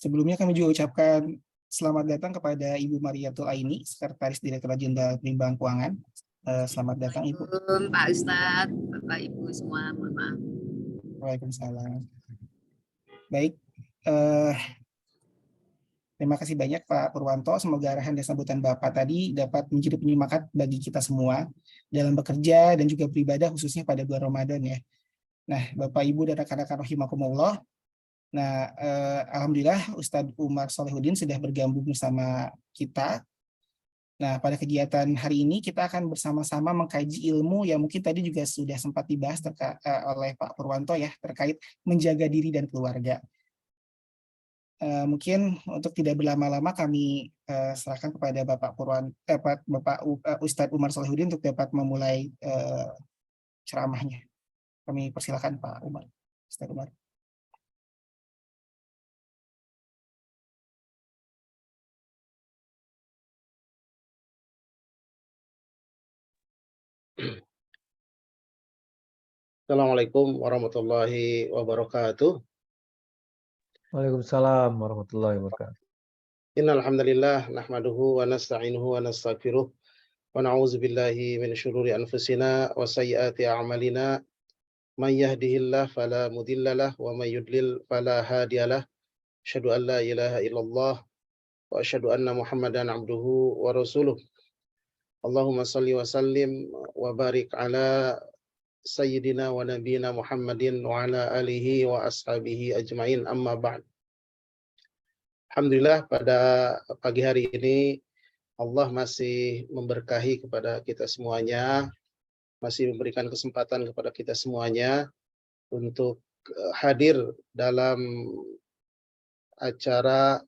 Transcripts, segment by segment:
Sebelumnya kami juga ucapkan selamat datang kepada Ibu Mariatul Aini, Sekretaris Direktorat Jenderal Perimbangan Keuangan. Selamat datang Ibu. Pak Ustadz, Bapak Ibu semua, mohon maaf. Waalaikumsalam. Baik, terima kasih banyak Pak Purwanto. Semoga arahan dan sambutan Bapak tadi dapat menjadi penyemangat bagi kita semua dalam bekerja dan juga beribadah, khususnya pada bulan Ramadan ya. Nah, Bapak Ibu dan rekan-rekan rahimakumullah. Nah, alhamdulillah Ustadz Umar Solehuddin sudah bergabung bersama kita. Nah, pada kegiatan hari ini kita akan bersama-sama mengkaji ilmu yang mungkin tadi juga sudah sempat dibahas oleh Pak Purwanto ya, terkait menjaga diri dan keluarga. Mungkin untuk tidak berlama-lama kami serahkan kepada Bapak Ustadz Umar Solehuddin untuk dapat memulai ceramahnya. Kami persilakan Pak Umar. Ustadz Umar. Assalamualaikum warahmatullahi wabarakatuh. Waalaikumsalam warahmatullahi wabarakatuh. Innal hamdalillah nahmaduhu wa nasta'inuhu wa nastaghfiruh wa na'udzu billahi min syururi anfusina wa sayyiati a'malina. May yahdihillahu fala mudhillalah wa may yudlil fala hadiyalah. Asyhadu an la ilaha illallah wa asyhadu anna Muhammadan abduhu wa rasuluh. Allahumma shalli wa sallim wa barik ala Sayyidina wa Nabiyina Muhammadin wa ala alihi wa ashabihi ajma'in, amma ba'd. Alhamdulillah pada pagi hari ini Allah masih memberkahi kepada kita semuanya, masih memberikan kesempatan kepada kita semuanya untuk hadir dalam acara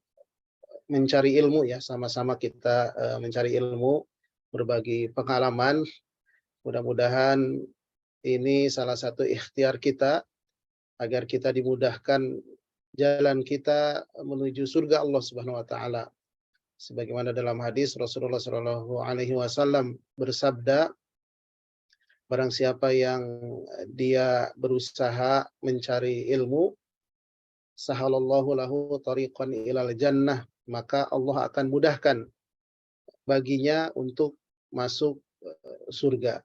mencari ilmu ya, sama-sama kita mencari ilmu, berbagi pengalaman. Mudah-mudahan ini salah satu ikhtiar kita agar kita dimudahkan jalan kita menuju surga Allah Subhanahu wa taala. Sebagaimana dalam hadis Rasulullah Shallallahu alaihi wasallam bersabda, barang siapa yang dia berusaha mencari ilmu, sahalallahu lahu tariqan ilal jannah, maka Allah akan mudahkan baginya untuk masuk surga.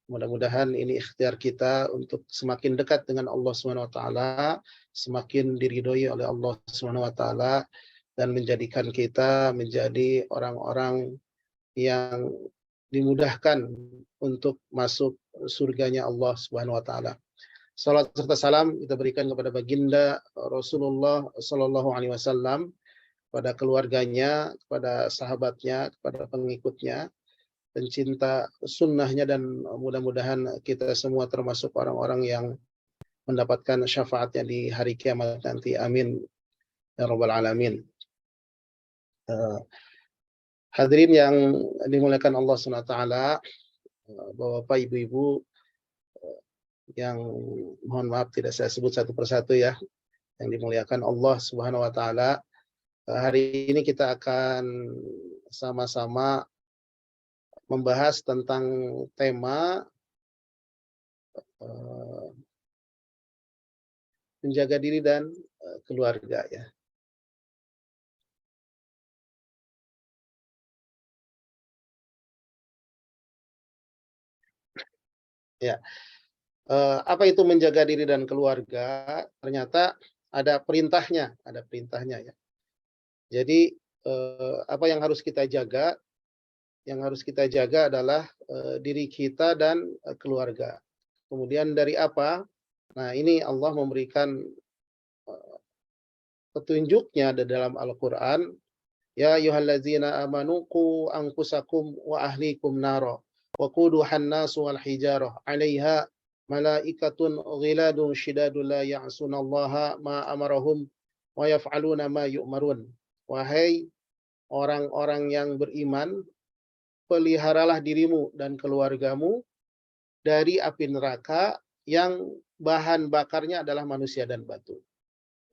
Mudah-mudahan ini ikhtiar kita untuk semakin dekat dengan Allah Subhanahu wa taala, semakin diridhoi oleh Allah Subhanahu wa taala, dan menjadikan kita menjadi orang-orang yang dimudahkan untuk masuk surganya Allah Subhanahu wa taala. Salat serta salam kita berikan kepada baginda Rasulullah sallallahu alaihi wasallam, kepada keluarganya, kepada sahabatnya, kepada pengikutnya, pencinta sunnahnya, dan mudah-mudahan kita semua termasuk orang-orang yang mendapatkan syafaatnya di hari kiamat nanti. Amin ya rabbal alamin. Hadirin yang dimuliakan Allah SWT, Bapak Ibu-ibu yang mohon maaf tidak saya sebut satu persatu ya, yang dimuliakan Allah Subhanahu wa taala. Hari ini kita akan sama-sama membahas tentang tema menjaga diri dan keluarga ya. Ya, apa itu menjaga diri dan keluarga? Ternyata ada perintahnya ya. Jadi apa yang harus kita jaga? Yang harus kita jaga adalah diri kita dan keluarga. Kemudian dari apa? Nah, ini Allah memberikan petunjuknya di dalam Al-Qur'an. Ya ayyuhallazina amanu qu anfusakum wa ahlikum nara wa quduhan nasu wal hijarah 'alaiha malaikatun ghiladun syidadun la ya'sunallaha ma amarahum wa yaf'aluna ma yu'marun. Wahai orang-orang yang beriman, peliharalah dirimu dan keluargamu dari api neraka yang bahan bakarnya adalah manusia dan batu.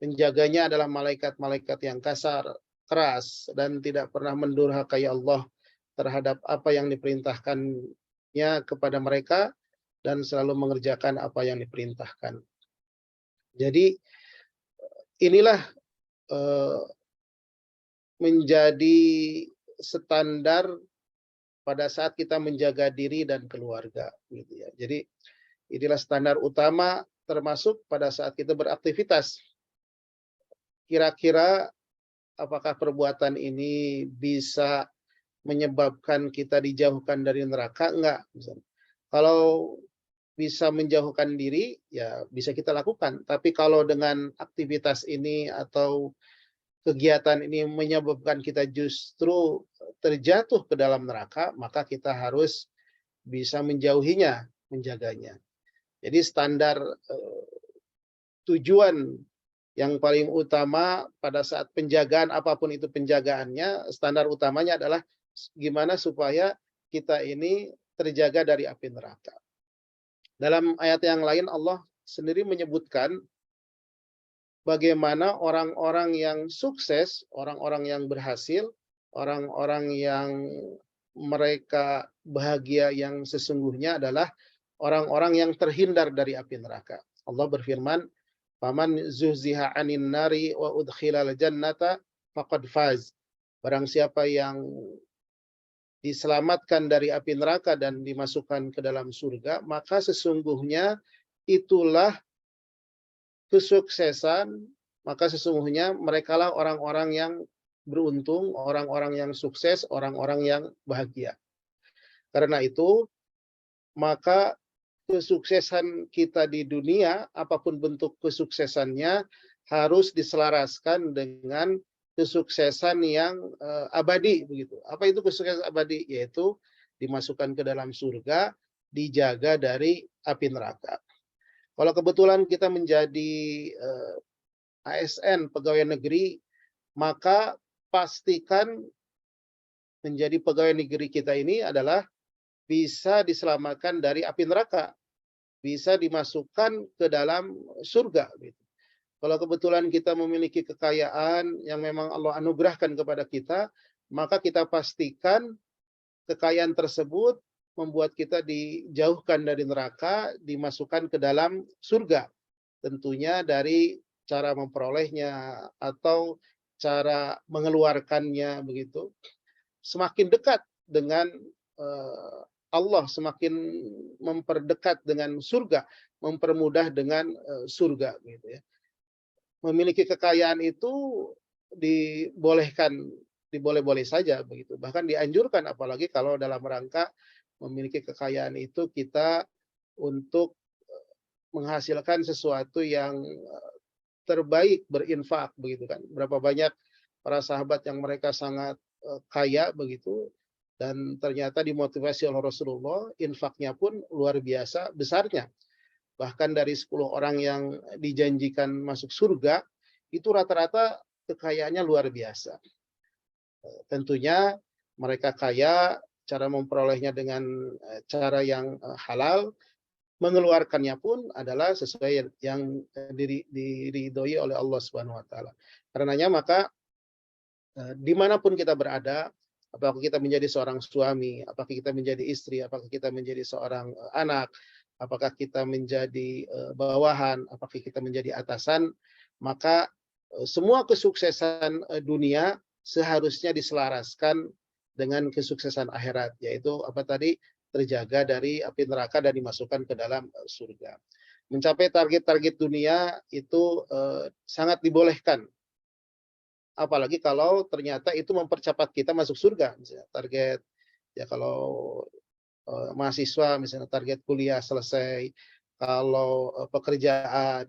Penjaganya adalah malaikat-malaikat yang kasar, keras, dan tidak pernah mendurhakai Allah terhadap apa yang diperintahkannya kepada mereka, dan selalu mengerjakan apa yang diperintahkan. Jadi inilah eh, menjadi standar pada saat kita menjaga diri dan keluarga, gitu ya. Jadi inilah standar utama termasuk pada saat kita beraktivitas. Kira-kira apakah perbuatan ini bisa menyebabkan kita dijauhkan dari neraka? Enggak. Kalau bisa menjauhkan diri, ya bisa kita lakukan. Tapi kalau dengan aktivitas ini atau kegiatan ini menyebabkan kita justru terjatuh ke dalam neraka, maka kita harus bisa menjauhinya, menjaganya. Jadi standar tujuan yang paling utama pada saat penjagaan, apapun itu penjagaannya, standar utamanya adalah gimana supaya kita ini terjaga dari api neraka. Dalam ayat yang lain Allah sendiri menyebutkan bagaimana orang-orang yang sukses, orang-orang yang berhasil, orang-orang yang mereka bahagia yang sesungguhnya adalah orang-orang yang terhindar dari api neraka. Allah berfirman, "Faman zuhziha 'anil nari wa udkhilal jannata faqad faz." Barang siapa yang diselamatkan dari api neraka dan dimasukkan ke dalam surga, maka sesungguhnya itulah kesuksesan, maka sesungguhnya merekalah orang-orang yang beruntung, orang-orang yang sukses, orang-orang yang bahagia. Karena itu, maka kesuksesan kita di dunia, apapun bentuk kesuksesannya, harus diselaraskan dengan kesuksesan yang abadi, begitu. Apa itu kesuksesan abadi? Yaitu dimasukkan ke dalam surga, dijaga dari api neraka. Kalau kebetulan kita menjadi ASN, pegawai negeri, maka pastikan menjadi pegawai negeri kita ini adalah bisa diselamatkan dari api neraka, bisa dimasukkan ke dalam surga. Kalau kebetulan kita memiliki kekayaan yang memang Allah anugerahkan kepada kita, maka kita pastikan kekayaan tersebut membuat kita dijauhkan dari neraka, dimasukkan ke dalam surga. Tentunya dari cara memperolehnya atau cara mengeluarkannya, begitu. Semakin dekat dengan Allah, semakin memperdekat dengan surga, mempermudah dengan surga, gitu ya. Memiliki kekayaan itu diboleh-boleh saja, begitu. Bahkan dianjurkan, apalagi kalau dalam rangka memiliki kekayaan itu kita untuk menghasilkan sesuatu yang terbaik, berinfak, begitu kan. Berapa banyak para sahabat yang mereka sangat kaya, begitu, dan ternyata dimotivasi oleh Rasulullah, infaknya pun luar biasa besarnya. Bahkan dari 10 orang yang dijanjikan masuk surga, itu rata-rata kekayaannya luar biasa. Tentunya mereka kaya, cara memperolehnya dengan cara yang halal, mengeluarkannya pun adalah sesuai yang diridhoi oleh Allah Subhanahu wa taala. Karenanya maka dimanapun kita berada, apakah kita menjadi seorang suami, apakah kita menjadi istri, apakah kita menjadi seorang anak, apakah kita menjadi bawahan, apakah kita menjadi atasan, maka semua kesuksesan dunia seharusnya diselaraskan dengan kesuksesan akhirat, yaitu apa tadi, terjaga dari api neraka dan dimasukkan ke dalam surga. Mencapai target-target dunia itu sangat dibolehkan. Apalagi kalau ternyata itu mempercepat kita masuk surga, misalnya target ya, kalau mahasiswa misalnya target kuliah selesai, kalau pekerjaan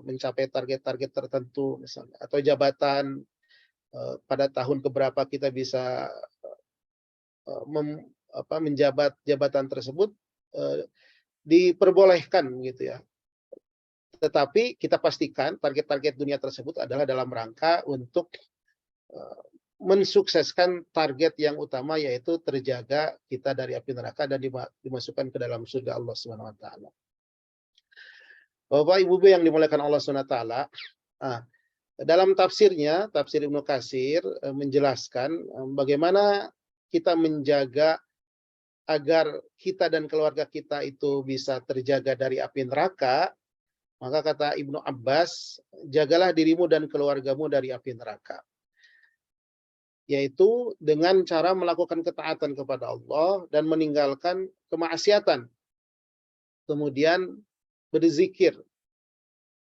mencapai target-target tertentu misalnya, atau jabatan pada tahun keberapa kita bisa menjabat jabatan tersebut, diperbolehkan, gitu ya. Tetapi kita pastikan target-target dunia tersebut adalah dalam rangka untuk mensukseskan target yang utama, yaitu terjaga kita dari api neraka dan dimasukkan ke dalam surga Allah Subhanahu wa taala. Bapak Ibu yang dimuliakan Allah Subhanahu wa taala, dalam tafsirnya, tafsir Ibnu Katsir menjelaskan bagaimana kita menjaga agar kita dan keluarga kita itu bisa terjaga dari api neraka. Maka kata Ibnu Abbas, jagalah dirimu dan keluargamu dari api neraka. Yaitu dengan cara melakukan ketaatan kepada Allah dan meninggalkan kemaksiatan. Kemudian berzikir.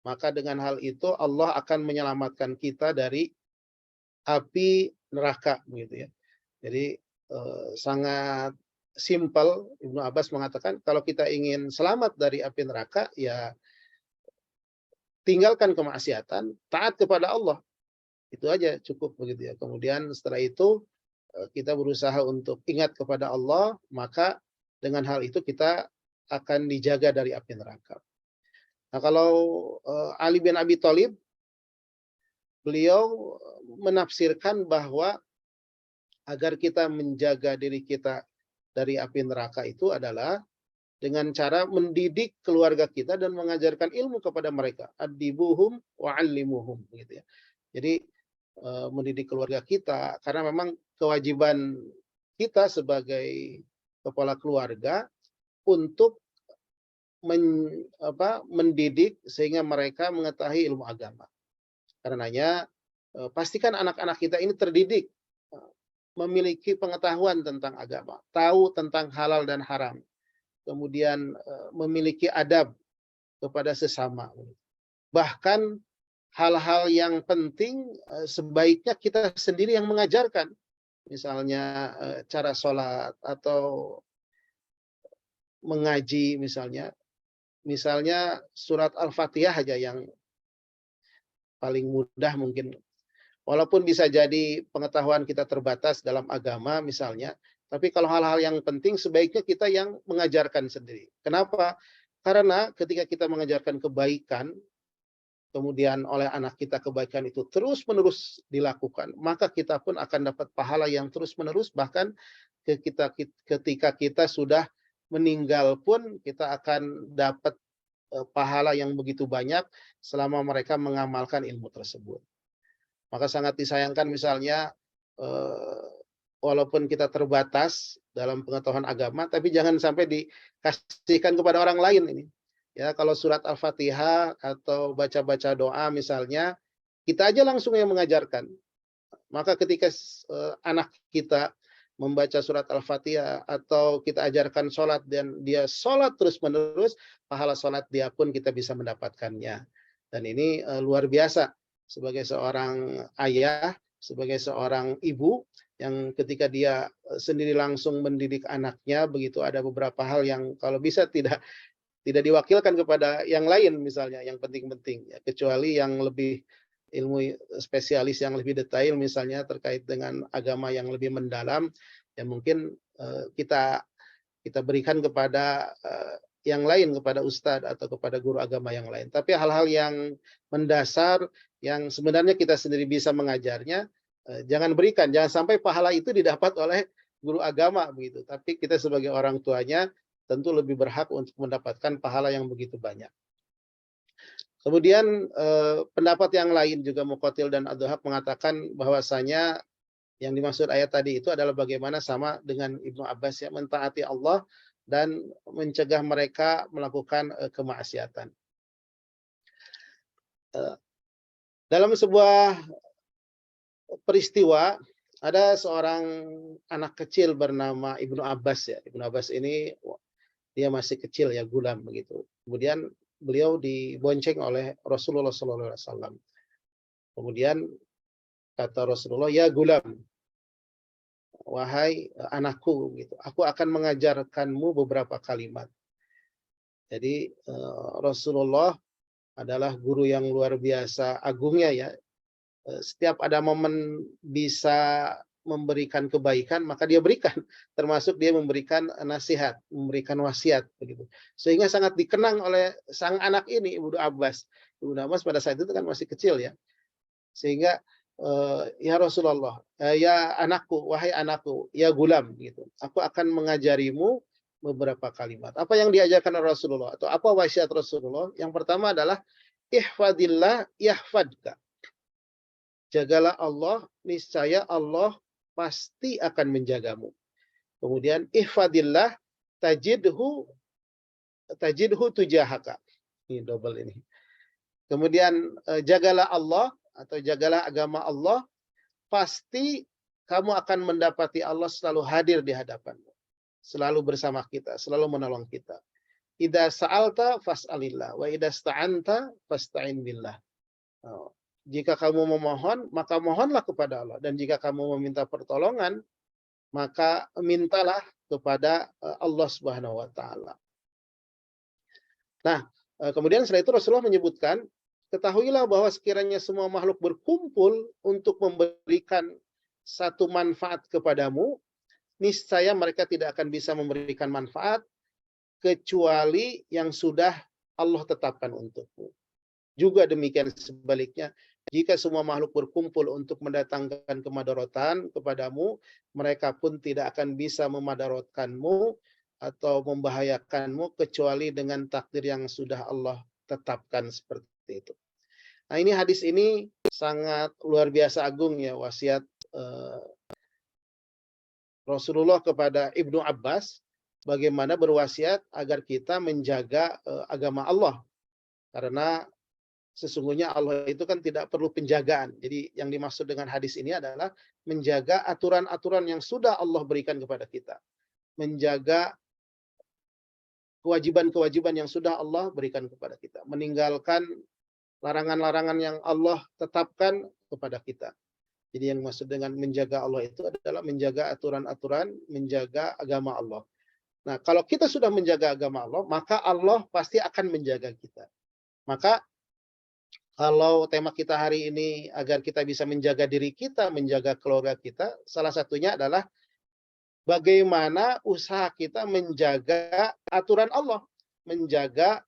Maka dengan hal itu Allah akan menyelamatkan kita dari api neraka, begitu ya. Jadi sangat simpel. Ibnu Abbas mengatakan kalau kita ingin selamat dari api neraka, ya tinggalkan kemaksiatan, taat kepada Allah. Itu aja cukup, begitu ya. Kemudian setelah itu kita berusaha untuk ingat kepada Allah, maka dengan hal itu kita akan dijaga dari api neraka. Nah, kalau Ali bin Abi Thalib, beliau menafsirkan bahwa agar kita menjaga diri kita dari api neraka itu adalah dengan cara mendidik keluarga kita dan mengajarkan ilmu kepada mereka. Adibuhum wa'allimuhum, gitu ya. Jadi mendidik keluarga kita, karena memang kewajiban kita sebagai kepala keluarga untuk mendidik sehingga mereka mengetahui ilmu agama. Karenanya pastikan anak-anak kita ini terdidik, memiliki pengetahuan tentang agama, tahu tentang halal dan haram, kemudian memiliki adab kepada sesama. Bahkan hal-hal yang penting sebaiknya kita sendiri yang mengajarkan. Misalnya cara sholat atau mengaji misalnya. Misalnya surat Al-Fatihah aja yang paling mudah mungkin. Walaupun bisa jadi pengetahuan kita terbatas dalam agama misalnya, tapi kalau hal-hal yang penting sebaiknya kita yang mengajarkan sendiri. Kenapa? Karena ketika kita mengajarkan kebaikan, kemudian oleh anak kita kebaikan itu terus-menerus dilakukan, maka kita pun akan dapat pahala yang terus-menerus, bahkan ketika kita sudah meninggal pun kita akan dapat pahala yang begitu banyak selama mereka mengamalkan ilmu tersebut. Maka sangat disayangkan misalnya walaupun kita terbatas dalam pengetahuan agama, tapi jangan sampai dikasihkan kepada orang lain ini. Ya, kalau surat Al-Fatihah atau baca-baca doa misalnya, kita aja langsung yang mengajarkan. Maka ketika anak kita membaca surat Al-Fatihah atau kita ajarkan sholat dan dia sholat terus-menerus, pahala sholat dia pun kita bisa mendapatkannya. Dan ini luar biasa sebagai seorang ayah, sebagai seorang ibu, yang ketika dia sendiri langsung mendidik anaknya, begitu ada beberapa hal yang kalau bisa tidak diwakilkan kepada yang lain misalnya, yang penting-penting, ya, kecuali yang lebih ilmu spesialis yang lebih detail misalnya terkait dengan agama yang lebih mendalam, ya mungkin kita berikan kepada yang lain, kepada ustadz atau kepada guru agama yang lain. Tapi hal-hal yang mendasar yang sebenarnya kita sendiri bisa mengajarnya, jangan berikan, jangan sampai pahala itu didapat oleh guru agama begitu. Tapi kita sebagai orang tuanya tentu lebih berhak untuk mendapatkan pahala yang begitu banyak. Kemudian pendapat yang lain juga Muqatil dan Ad-Dhahab mengatakan bahwasanya yang dimaksud ayat tadi itu adalah bagaimana sama dengan Ibnu Abbas, ya, mentaati Allah dan mencegah mereka melakukan kemaksiatan. Dalam sebuah peristiwa ada seorang anak kecil bernama Ibnu Abbas, ya. Ibnu Abbas ini dia masih kecil, ya, gulam begitu. Kemudian beliau dibonceng oleh Rasulullah SAW. Kemudian kata Rasulullah, ya gulam, wahai anakku, gitu, aku akan mengajarkanmu beberapa kalimat. Jadi Rasulullah adalah guru yang luar biasa agungnya, ya. Setiap ada momen bisa memberikan kebaikan, maka dia berikan, termasuk dia memberikan nasihat, memberikan wasiat begitu. Sehingga sangat dikenang oleh sang anak ini, Ibnu Abbas. Ibnu Abbas pada saat itu kan masih kecil, ya. Sehingga ya Rasulullah, ya anakku, wahai anakku, ya gulam gitu. Aku akan mengajarimu beberapa kalimat. Apa yang diajarkan oleh Rasulullah atau apa wasiat Rasulullah? Yang pertama adalah ihfadillah yahfadka. Jagalah Allah, niscaya Allah pasti akan menjagamu. Kemudian ihfadillah tajidhu tujahaka. Ini double ini. Kemudian jagalah Allah atau jagalah agama Allah, pasti kamu akan mendapati Allah selalu hadir di hadapanmu. Selalu bersama kita, selalu menolong kita. Idza sa'alta fas'alillah wa idza sta'anta fasta'in billah. Oh, jika kamu memohon, maka mohonlah kepada Allah, dan jika kamu meminta pertolongan, maka mintalah kepada Allah Subhanahu wa taala. Nah, kemudian setelah itu Rasulullah menyebutkan, ketahuilah bahwa sekiranya semua makhluk berkumpul untuk memberikan satu manfaat kepadamu, niscaya mereka tidak akan bisa memberikan manfaat kecuali yang sudah Allah tetapkan untukmu. Juga demikian sebaliknya, jika semua makhluk berkumpul untuk mendatangkan kemadaratan kepadamu, mereka pun tidak akan bisa memadarotkanmu atau membahayakanmu kecuali dengan takdir yang sudah Allah tetapkan, seperti itu. Nah, ini hadis ini sangat luar biasa agung ya, wasiat Rasulullah kepada Ibnu Abbas, bagaimana berwasiat agar kita menjaga agama Allah. Karena sesungguhnya Allah itu kan tidak perlu penjagaan. Jadi yang dimaksud dengan hadis ini adalah menjaga aturan-aturan yang sudah Allah berikan kepada kita. Menjaga kewajiban-kewajiban yang sudah Allah berikan kepada kita. Meninggalkan larangan-larangan yang Allah tetapkan kepada kita. Jadi yang maksud dengan menjaga Allah itu adalah menjaga aturan-aturan, menjaga agama Allah. Nah, kalau kita sudah menjaga agama Allah, maka Allah pasti akan menjaga kita. Maka kalau tema kita hari ini agar kita bisa menjaga diri kita, menjaga keluarga kita, salah satunya adalah bagaimana usaha kita menjaga aturan Allah, menjaga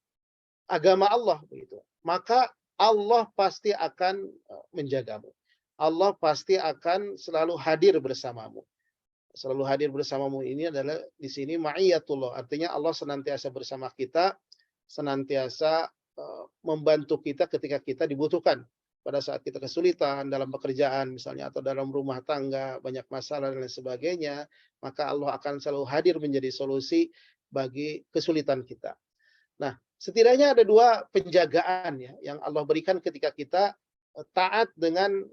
agama Allah, begitu. Maka Allah pasti akan menjagamu. Allah pasti akan selalu hadir bersamamu. Selalu hadir bersamamu ini adalah di sini ma'iyatullah, artinya Allah senantiasa bersama kita, senantiasa membantu kita ketika kita dibutuhkan. Pada saat kita kesulitan dalam pekerjaan misalnya, atau dalam rumah tangga, banyak masalah dan lain sebagainya, maka Allah akan selalu hadir menjadi solusi bagi kesulitan kita. Nah, setidaknya ada dua penjagaan ya yang Allah berikan ketika kita taat dengan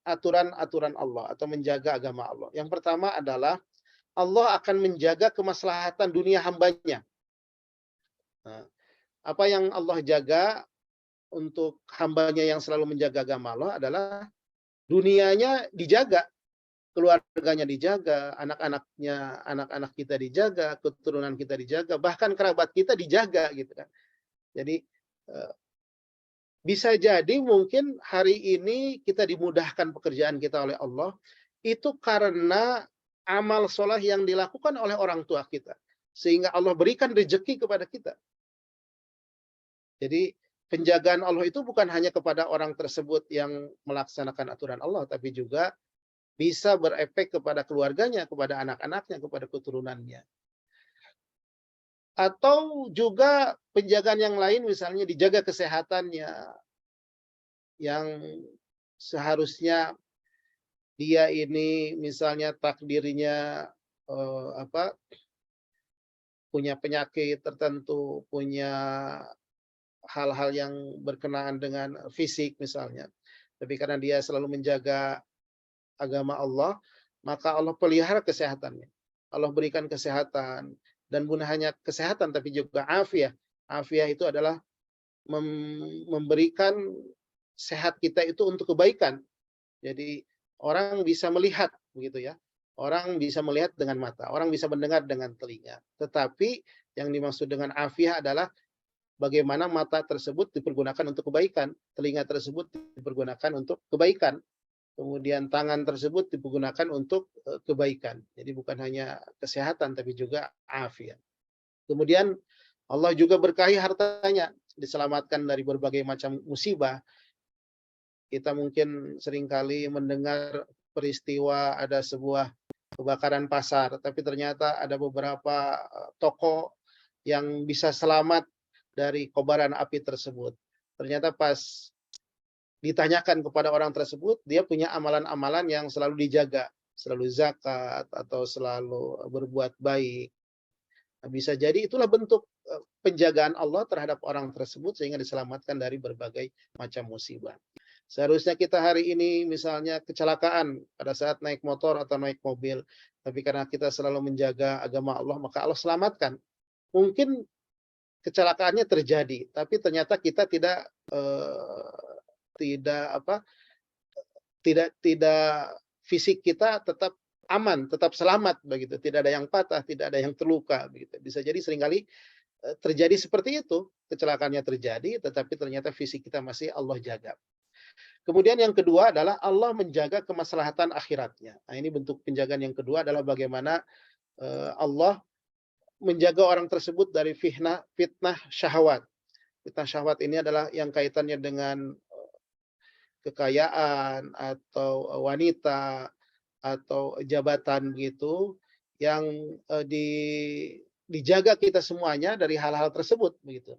aturan-aturan Allah atau menjaga agama Allah. Yang pertama adalah Allah akan menjaga kemaslahatan dunia hambanya. Nah, apa yang Allah jaga untuk hambanya yang selalu menjaga agama Allah adalah dunianya dijaga, keluarganya dijaga, anak-anak kita dijaga, keturunan kita dijaga, bahkan kerabat kita dijaga, gitu kan. Jadi bisa jadi mungkin hari ini kita dimudahkan pekerjaan kita oleh Allah, itu karena amal soleh yang dilakukan oleh orang tua kita. Sehingga Allah berikan rezeki kepada kita. Jadi penjagaan Allah itu bukan hanya kepada orang tersebut yang melaksanakan aturan Allah, tapi juga bisa berefek kepada keluarganya, kepada anak-anaknya, kepada keturunannya. Atau juga penjagaan yang lain, misalnya dijaga kesehatannya, yang seharusnya dia ini misalnya takdirnya punya penyakit tertentu, punya hal-hal yang berkenaan dengan fisik misalnya. Tapi karena dia selalu menjaga agama Allah, maka Allah pelihara kesehatannya. Allah berikan kesehatan, dan bukan hanya kesehatan tapi juga afiah. Afiah itu adalah memberikan sehat kita itu untuk kebaikan. Jadi orang bisa melihat, begitu ya. Orang bisa melihat dengan mata, orang bisa mendengar dengan telinga. Tetapi yang dimaksud dengan afiah adalah bagaimana mata tersebut dipergunakan untuk kebaikan, telinga tersebut dipergunakan untuk kebaikan, kemudian tangan tersebut dipergunakan untuk kebaikan. Jadi bukan hanya kesehatan tapi juga afiat. Kemudian Allah juga berkahi hartanya, diselamatkan dari berbagai macam musibah. Kita mungkin seringkali mendengar peristiwa ada sebuah kebakaran pasar, tapi ternyata ada beberapa toko yang bisa selamat dari kobaran api tersebut. Ternyata pas ditanyakan kepada orang tersebut, dia punya amalan-amalan yang selalu dijaga, selalu zakat atau selalu berbuat baik. Nah, bisa jadi itulah bentuk penjagaan Allah terhadap orang tersebut sehingga diselamatkan dari berbagai macam musibah. Seharusnya kita hari ini misalnya kecelakaan pada saat naik motor atau naik mobil, tapi karena kita selalu menjaga agama Allah, maka Allah selamatkan. Mungkin kecelakaannya terjadi, tapi ternyata kita tidak fisik kita tetap aman, tetap selamat begitu. Tidak ada yang patah, tidak ada yang terluka begitu. Bisa jadi seringkali terjadi seperti itu, kecelakaannya terjadi, tetapi ternyata fisik kita masih Allah jaga. Kemudian yang kedua adalah Allah menjaga kemaslahatan akhiratnya. Nah, ini bentuk penjagaan yang kedua adalah bagaimana Allah menjaga orang tersebut dari fitnah syahwat. Fitnah syahwat ini adalah yang kaitannya dengan kekayaan atau wanita atau jabatan gitu yang dijaga kita semuanya dari hal-hal tersebut begitu.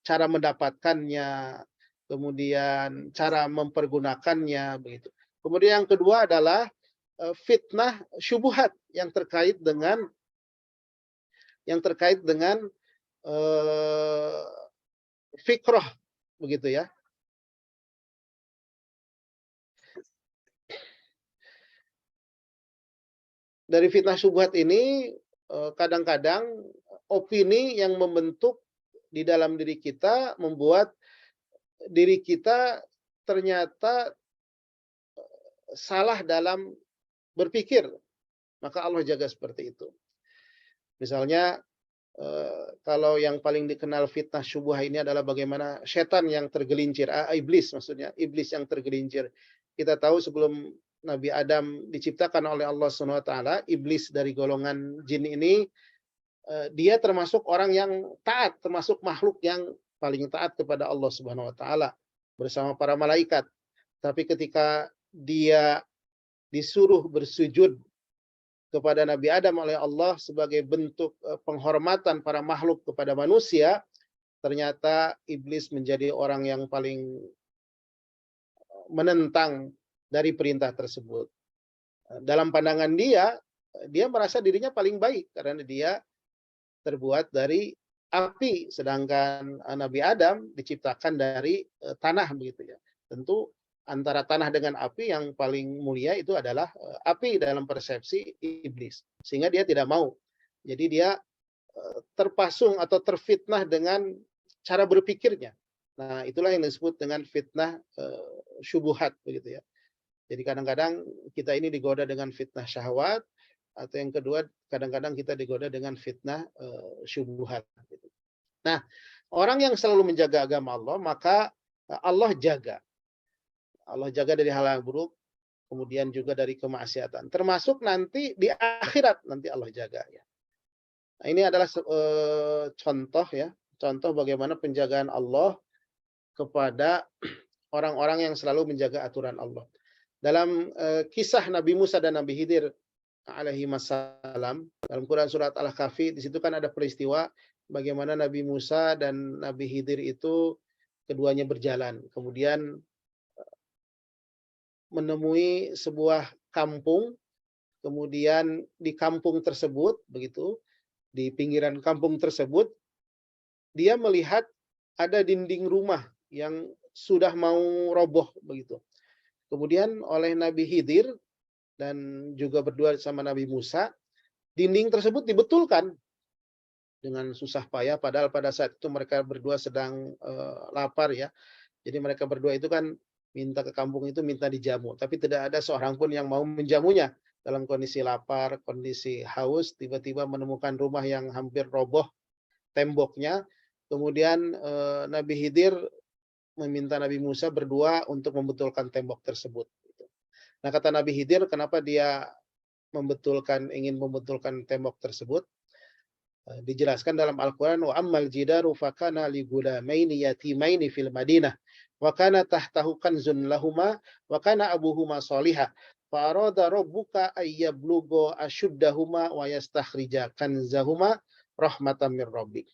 Cara mendapatkannya, kemudian cara mempergunakannya begitu. Kemudian yang kedua adalah fitnah syubhat yang terkait dengan fikrah begitu ya. Dari fitnah syubhat ini kadang-kadang opini yang membentuk di dalam diri kita membuat diri kita ternyata salah dalam berpikir, maka Allah jaga seperti itu. Misalnya kalau yang paling dikenal fitnah syubhah ini adalah bagaimana setan yang tergelincir, iblis maksudnya, iblis yang tergelincir. Kita tahu sebelum Nabi Adam diciptakan oleh Allah SWT, iblis dari golongan jin ini dia termasuk orang yang taat, termasuk makhluk yang paling taat kepada Allah SWT bersama para malaikat. Tapi ketika dia disuruh bersujud kepada Nabi Adam oleh Allah sebagai bentuk penghormatan para makhluk kepada manusia, ternyata iblis menjadi orang yang paling menentang dari perintah tersebut. Dalam pandangan dia merasa dirinya paling baik karena dia terbuat dari api, sedangkan Nabi Adam diciptakan dari tanah begitu ya. Tentu antara tanah dengan api yang paling mulia itu adalah api dalam persepsi iblis. Sehingga dia tidak mau. Jadi dia terpasung atau terfitnah dengan cara berpikirnya. Nah, itulah yang disebut dengan fitnah syubhat begitu ya. Jadi kadang-kadang kita ini digoda dengan fitnah syahwat, atau yang kedua kadang-kadang kita digoda dengan fitnah syubhat. Nah, orang yang selalu menjaga agama Allah, maka Allah jaga. Allah jaga dari hal yang buruk, kemudian juga dari kemaksiatan. Termasuk nanti di akhirat nanti Allah jaga ya. Nah, ini adalah contoh ya, contoh bagaimana penjagaan Allah kepada orang-orang yang selalu menjaga aturan Allah. Dalam kisah Nabi Musa dan Nabi Khidir alaihi wassalam, dalam Quran surat Al-Kahfi, di situ kan ada peristiwa bagaimana Nabi Musa dan Nabi Khidir itu keduanya berjalan. Kemudian menemui sebuah kampung, kemudian di kampung tersebut, begitu, di pinggiran kampung tersebut, dia melihat ada dinding rumah yang sudah mau roboh, begitu. Kemudian oleh Nabi Khidir dan juga berdua sama Nabi Musa, dinding tersebut dibetulkan dengan susah payah, padahal pada saat itu mereka berdua sedang lapar ya. Jadi mereka berdua itu kan minta ke kampung itu minta dijamu, tapi tidak ada seorang pun yang mau menjamunya. Dalam kondisi lapar, kondisi haus, tiba-tiba menemukan rumah yang hampir roboh temboknya. Kemudian Nabi Khidir meminta Nabi Musa berdua untuk membetulkan tembok tersebut. Nah, kata Nabi Khidir, kenapa dia ingin membetulkan tembok tersebut? Dijelaskan dalam Al-Quran, wa ammal jidaru fakana li gulamaini yatimaini fil Madinah wa kana tahtahu kanzun lahuma wa kana abuhuma salihah fa arada rabbuka ayyablugo ashuddahuma wa yastakhrija kanzahuma rahmatan mir rabbik.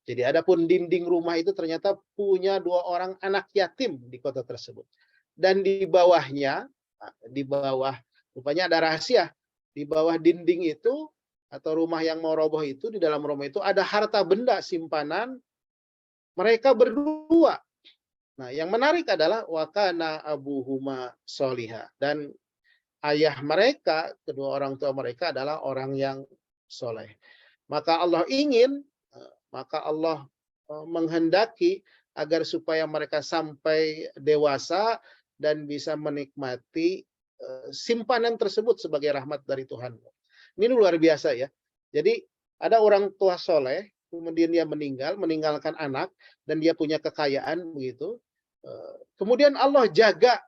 Jadi adapun dinding rumah itu ternyata punya dua orang anak yatim di kota tersebut. Dan di bawahnya, rupanya ada rahasia. Di bawah dinding itu atau rumah yang mau roboh itu, di dalam rumah itu ada harta benda simpanan mereka berdua. Nah, yang menarik adalah wakana abuhuma soliha, dan ayah mereka, kedua orang tua mereka adalah orang yang soleh. Maka Allah ingin, maka Allah menghendaki agar supaya mereka sampai dewasa dan bisa menikmati simpanan tersebut sebagai rahmat dari Tuhan. Ini luar biasa ya. Jadi ada orang tua soleh, kemudian dia meninggalkan anak, dan dia punya kekayaan begitu. Kemudian Allah jaga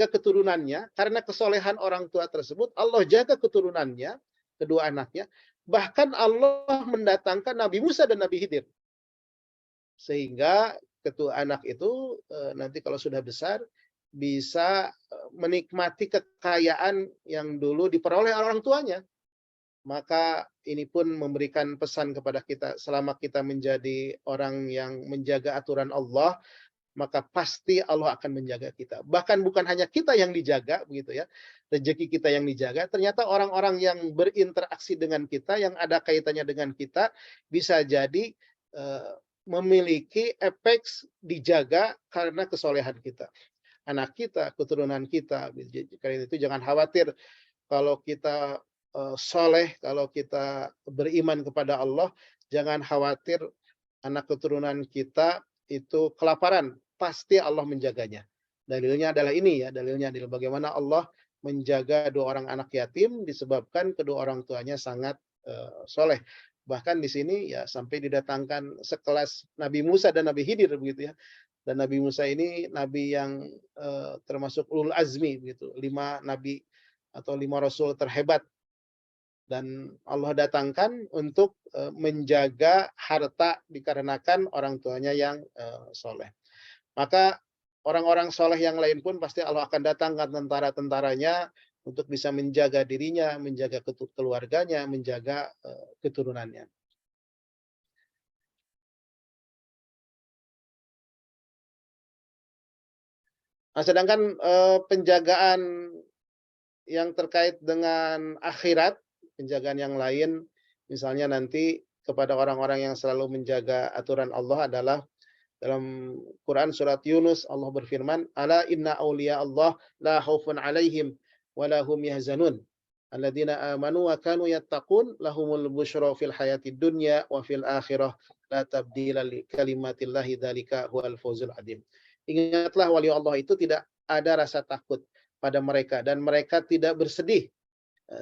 keturunannya karena kesolehan orang tua tersebut. Allah jaga keturunannya, kedua anaknya. Bahkan Allah mendatangkan Nabi Musa dan Nabi Khidir, sehingga kedua anak itu nanti kalau sudah besar bisa menikmati kekayaan yang dulu diperoleh oleh orang tuanya. Maka ini pun memberikan pesan kepada kita, selama kita menjadi orang yang menjaga aturan Allah, maka pasti Allah akan menjaga kita. Bahkan bukan hanya kita yang dijaga, begitu ya, rezeki kita yang dijaga, ternyata orang-orang yang berinteraksi dengan kita, yang ada kaitannya dengan kita, bisa jadi memiliki efek dijaga karena kesolehan kita. Anak kita, keturunan kita. Karena itu jangan khawatir kalau kita soleh, kalau kita beriman kepada Allah, jangan khawatir anak keturunan kita itu kelaparan, pasti Allah menjaganya. Dalilnya adalah ini ya, dalilnya adalah bagaimana Allah menjaga dua orang anak yatim disebabkan kedua orang tuanya sangat soleh. Bahkan di sini ya sampai didatangkan sekelas Nabi Musa dan Nabi Khidir begitu ya. Dan Nabi Musa ini nabi yang termasuk ulul azmi begitu, 5 nabi atau 5 rasul terhebat, dan Allah datangkan untuk menjaga harta dikarenakan orang tuanya yang soleh. Maka orang-orang soleh yang lain pun pasti Allah akan datangkan tentara-tentaranya untuk bisa menjaga dirinya, menjaga keluarganya, menjaga keturunannya. Nah, sedangkan penjagaan yang terkait dengan akhirat, penjagaan yang lain, misalnya nanti kepada orang-orang yang selalu menjaga aturan Allah adalah dalam Quran surat Yunus Allah berfirman, "Ala inna awliya Allah la khaufun 'alaihim wa la hum yahzanun. Alladzina amanu wa kanu yattaqun lahumul busyra fil hayatid dunya wa fil akhirah la tabdila li kalimatillahi dzalika huwal fawzul 'adzim." Ingatlah wali Allah itu tidak ada rasa takut pada mereka dan mereka tidak bersedih.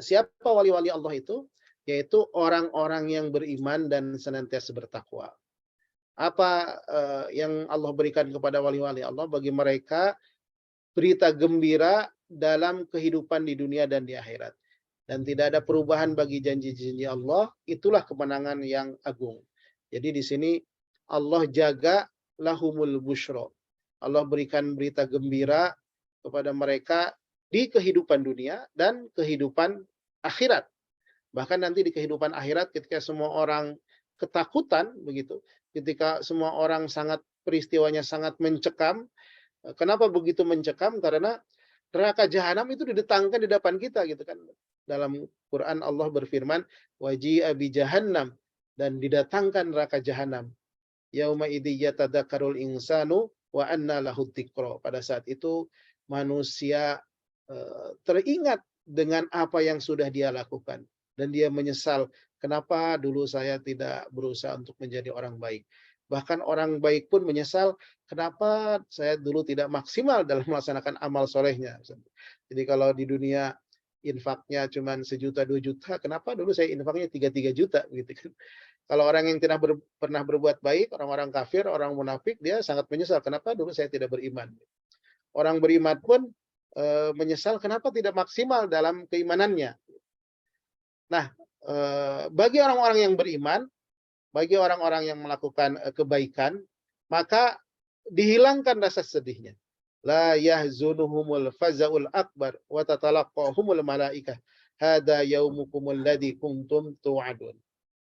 Siapa wali-wali Allah itu? Yaitu orang-orang yang beriman dan senantiasa bertakwa. Apa yang Allah berikan kepada wali-wali Allah? Bagi mereka berita gembira dalam kehidupan di dunia dan di akhirat. Dan tidak ada perubahan bagi janji-janji Allah, itulah kemenangan yang agung. Jadi di sini Allah jaga lahumul busyra. Allah berikan berita gembira kepada mereka di kehidupan dunia dan kehidupan akhirat. Bahkan nanti di kehidupan akhirat ketika semua orang ketakutan begitu, ketika semua orang peristiwanya sangat mencekam. Kenapa begitu mencekam? Karena neraka jahanam itu didatangkan di depan kita gitu kan. Dalam Quran Allah berfirman, waji'a bi jahannam, dan didatangkan neraka jahanam. Yauma idzi yatadakkarul insanu wa anna lahu dzikra. Pada saat itu manusia teringat dengan apa yang sudah dia lakukan dan dia menyesal, kenapa dulu saya tidak berusaha untuk menjadi orang baik. Bahkan orang baik pun menyesal, kenapa saya dulu tidak maksimal dalam melaksanakan amal solehnya. Jadi kalau di dunia infaknya cuma 1 juta 2 juta, kenapa dulu saya infaknya 3 juta gitu kan. Kalau orang yang tidak pernah berbuat baik, orang-orang kafir, orang munafik, dia sangat menyesal, kenapa dulu saya tidak beriman. Orang beriman pun menyesal kenapa tidak maksimal dalam keimanannya. Nah, bagi orang-orang yang beriman, bagi orang-orang yang melakukan kebaikan, maka dihilangkan rasa sedihnya. La yahzunuhumul fazaul akbar wa tatalaqahumul malaikah. Hada yaumukumul ladzi kuntum tu'adun.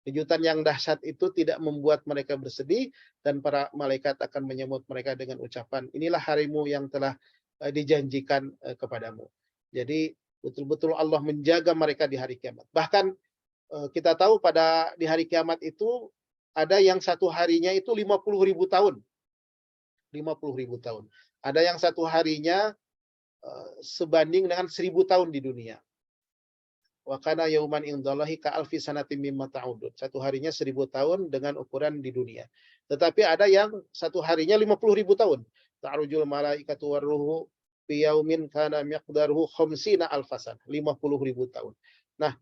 Kejutan yang dahsyat itu tidak membuat mereka bersedih dan para malaikat akan menyambut mereka dengan ucapan, inilah harimu yang telah dijanjikan kepadamu. Jadi betul-betul Allah menjaga mereka di hari kiamat. Bahkan kita tahu di hari kiamat itu ada yang satu harinya itu 50.000 tahun. 50.000 tahun. Ada yang satu harinya sebanding dengan 1000 tahun di dunia. Wa kana yauman indallahi ka alfi sanatin mimma ta'udun. Satu harinya 1000 tahun dengan ukuran di dunia. Tetapi ada yang satu harinya 50.000 tahun. Ta'rujul malaikatu warruhu fi yaumin kana miqdaruhu khamsina alfasan. 50.000 tahun. Nah,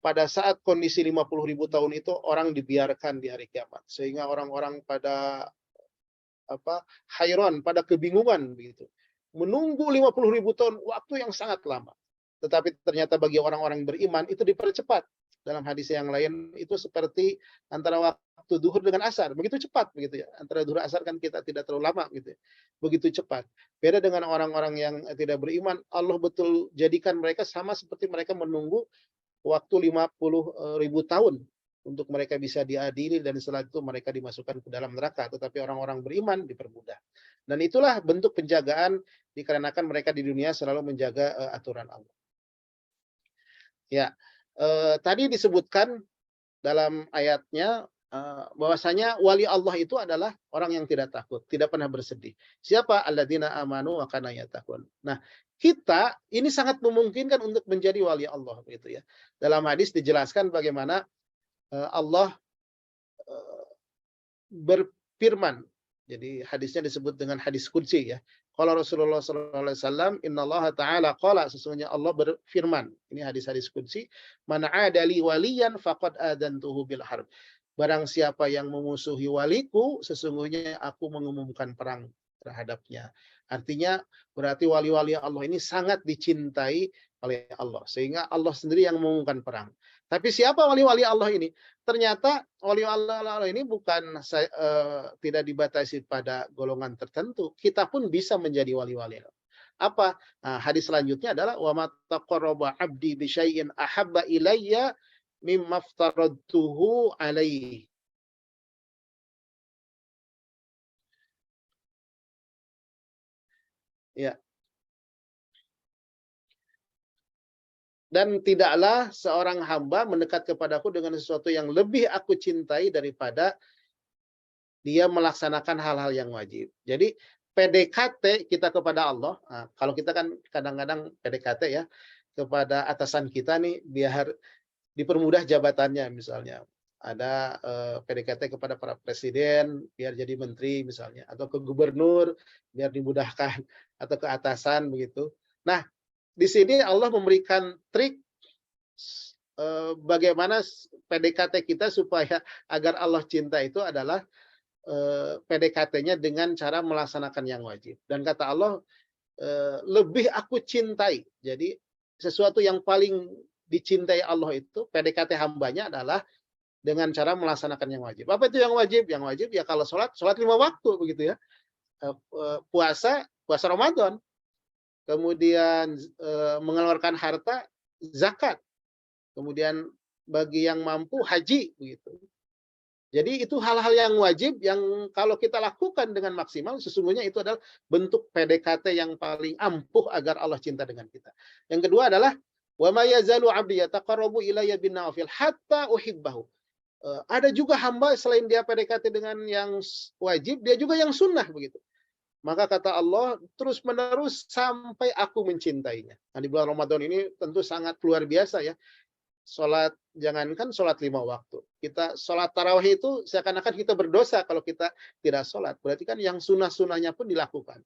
pada saat kondisi 50.000 tahun itu orang dibiarkan di hari kiamat. Sehingga orang-orang pada hayran, pada kebingungan begitu. Menunggu 50.000 tahun, waktu yang sangat lama. Tetapi ternyata bagi orang-orang beriman itu dipercepat. Dalam hadis yang lain itu seperti antara waktu duhur dengan asar, begitu cepat begitu ya. Antara duhur asar kan kita tidak terlalu lama gitu ya. Begitu cepat. Beda dengan orang-orang yang tidak beriman, Allah betul jadikan mereka sama seperti mereka menunggu waktu 50.000 tahun untuk mereka bisa diadili dan setelah itu mereka dimasukkan ke dalam neraka. Tetapi orang-orang beriman dipermudah. Dan itulah bentuk penjagaan dikarenakan mereka di dunia selalu menjaga aturan Allah. Ya, tadi disebutkan dalam ayatnya bahwasanya wali Allah itu adalah orang yang tidak takut, tidak pernah bersedih. Siapa? Alladzina amanu wa kana yattaqun. Nah, kita ini sangat memungkinkan untuk menjadi wali Allah gitu ya. Dalam hadis dijelaskan bagaimana Allah berfirman. Jadi hadisnya disebut dengan hadis qudsi ya. Qala Rasulullah sallallahu alaihi wasallam, innallaha ta'ala qala, sesungguhnya Allah berfirman. Ini hadis-hadis qudsi, man 'adali waliyan faqad adantuhu bil harb. Barang siapa yang memusuhi waliku, sesungguhnya aku mengumumkan perang terhadapnya. Artinya berarti wali-wali Allah ini sangat dicintai oleh Allah, sehingga Allah sendiri yang mengumumkan perang. Tapi siapa wali-wali Allah ini? Ternyata wali-wali Allah ini bukan tidak dibatasi pada golongan tertentu. Kita pun bisa menjadi wali-wali Allah. Apa? Nah, hadis selanjutnya adalah wa ma taqarraba 'abdi bi syai'in ahabba ilayya mimma aftaradtuhu alaihi. Ya. Dan tidaklah seorang hamba mendekat kepadaku dengan sesuatu yang lebih aku cintai daripada dia melaksanakan hal-hal yang wajib. Jadi PDKT kita kepada Allah, nah, kalau kita kan kadang-kadang PDKT ya kepada atasan kita nih biar dipermudah jabatannya misalnya. Ada PDKT kepada para presiden biar jadi menteri misalnya, atau ke gubernur biar dimudahkan, atau ke atasan begitu. Nah, di sini Allah memberikan trik bagaimana PDKT kita supaya agar Allah cinta itu adalah PDKT-nya dengan cara melaksanakan yang wajib. Dan kata Allah, lebih aku cintai. Jadi sesuatu yang paling dicintai Allah itu, PDKT hambanya adalah dengan cara melaksanakan yang wajib. Apa itu yang wajib? Yang wajib ya kalau sholat 5 waktu begitu ya. Puasa Ramadan. Kemudian mengeluarkan harta, zakat. Kemudian bagi yang mampu haji begitu. Jadi itu hal-hal yang wajib yang kalau kita lakukan dengan maksimal sesungguhnya itu adalah bentuk PDKT yang paling ampuh agar Allah cinta dengan kita. Yang kedua adalah wa may yazalu 'abdi yataqarrabu ilayya bin nawafil hatta uhibbahu. Ada juga hamba selain dia PDKT dengan yang wajib, dia juga yang sunnah begitu. Maka kata Allah, terus-menerus sampai aku mencintainya. Nah, di bulan Ramadan ini tentu sangat luar biasa ya. Jangankan sholat 5 waktu. Kita sholat tarawih itu seakan-akan kita berdosa kalau kita tidak sholat. Berarti kan yang sunnah-sunnahnya pun dilakukan.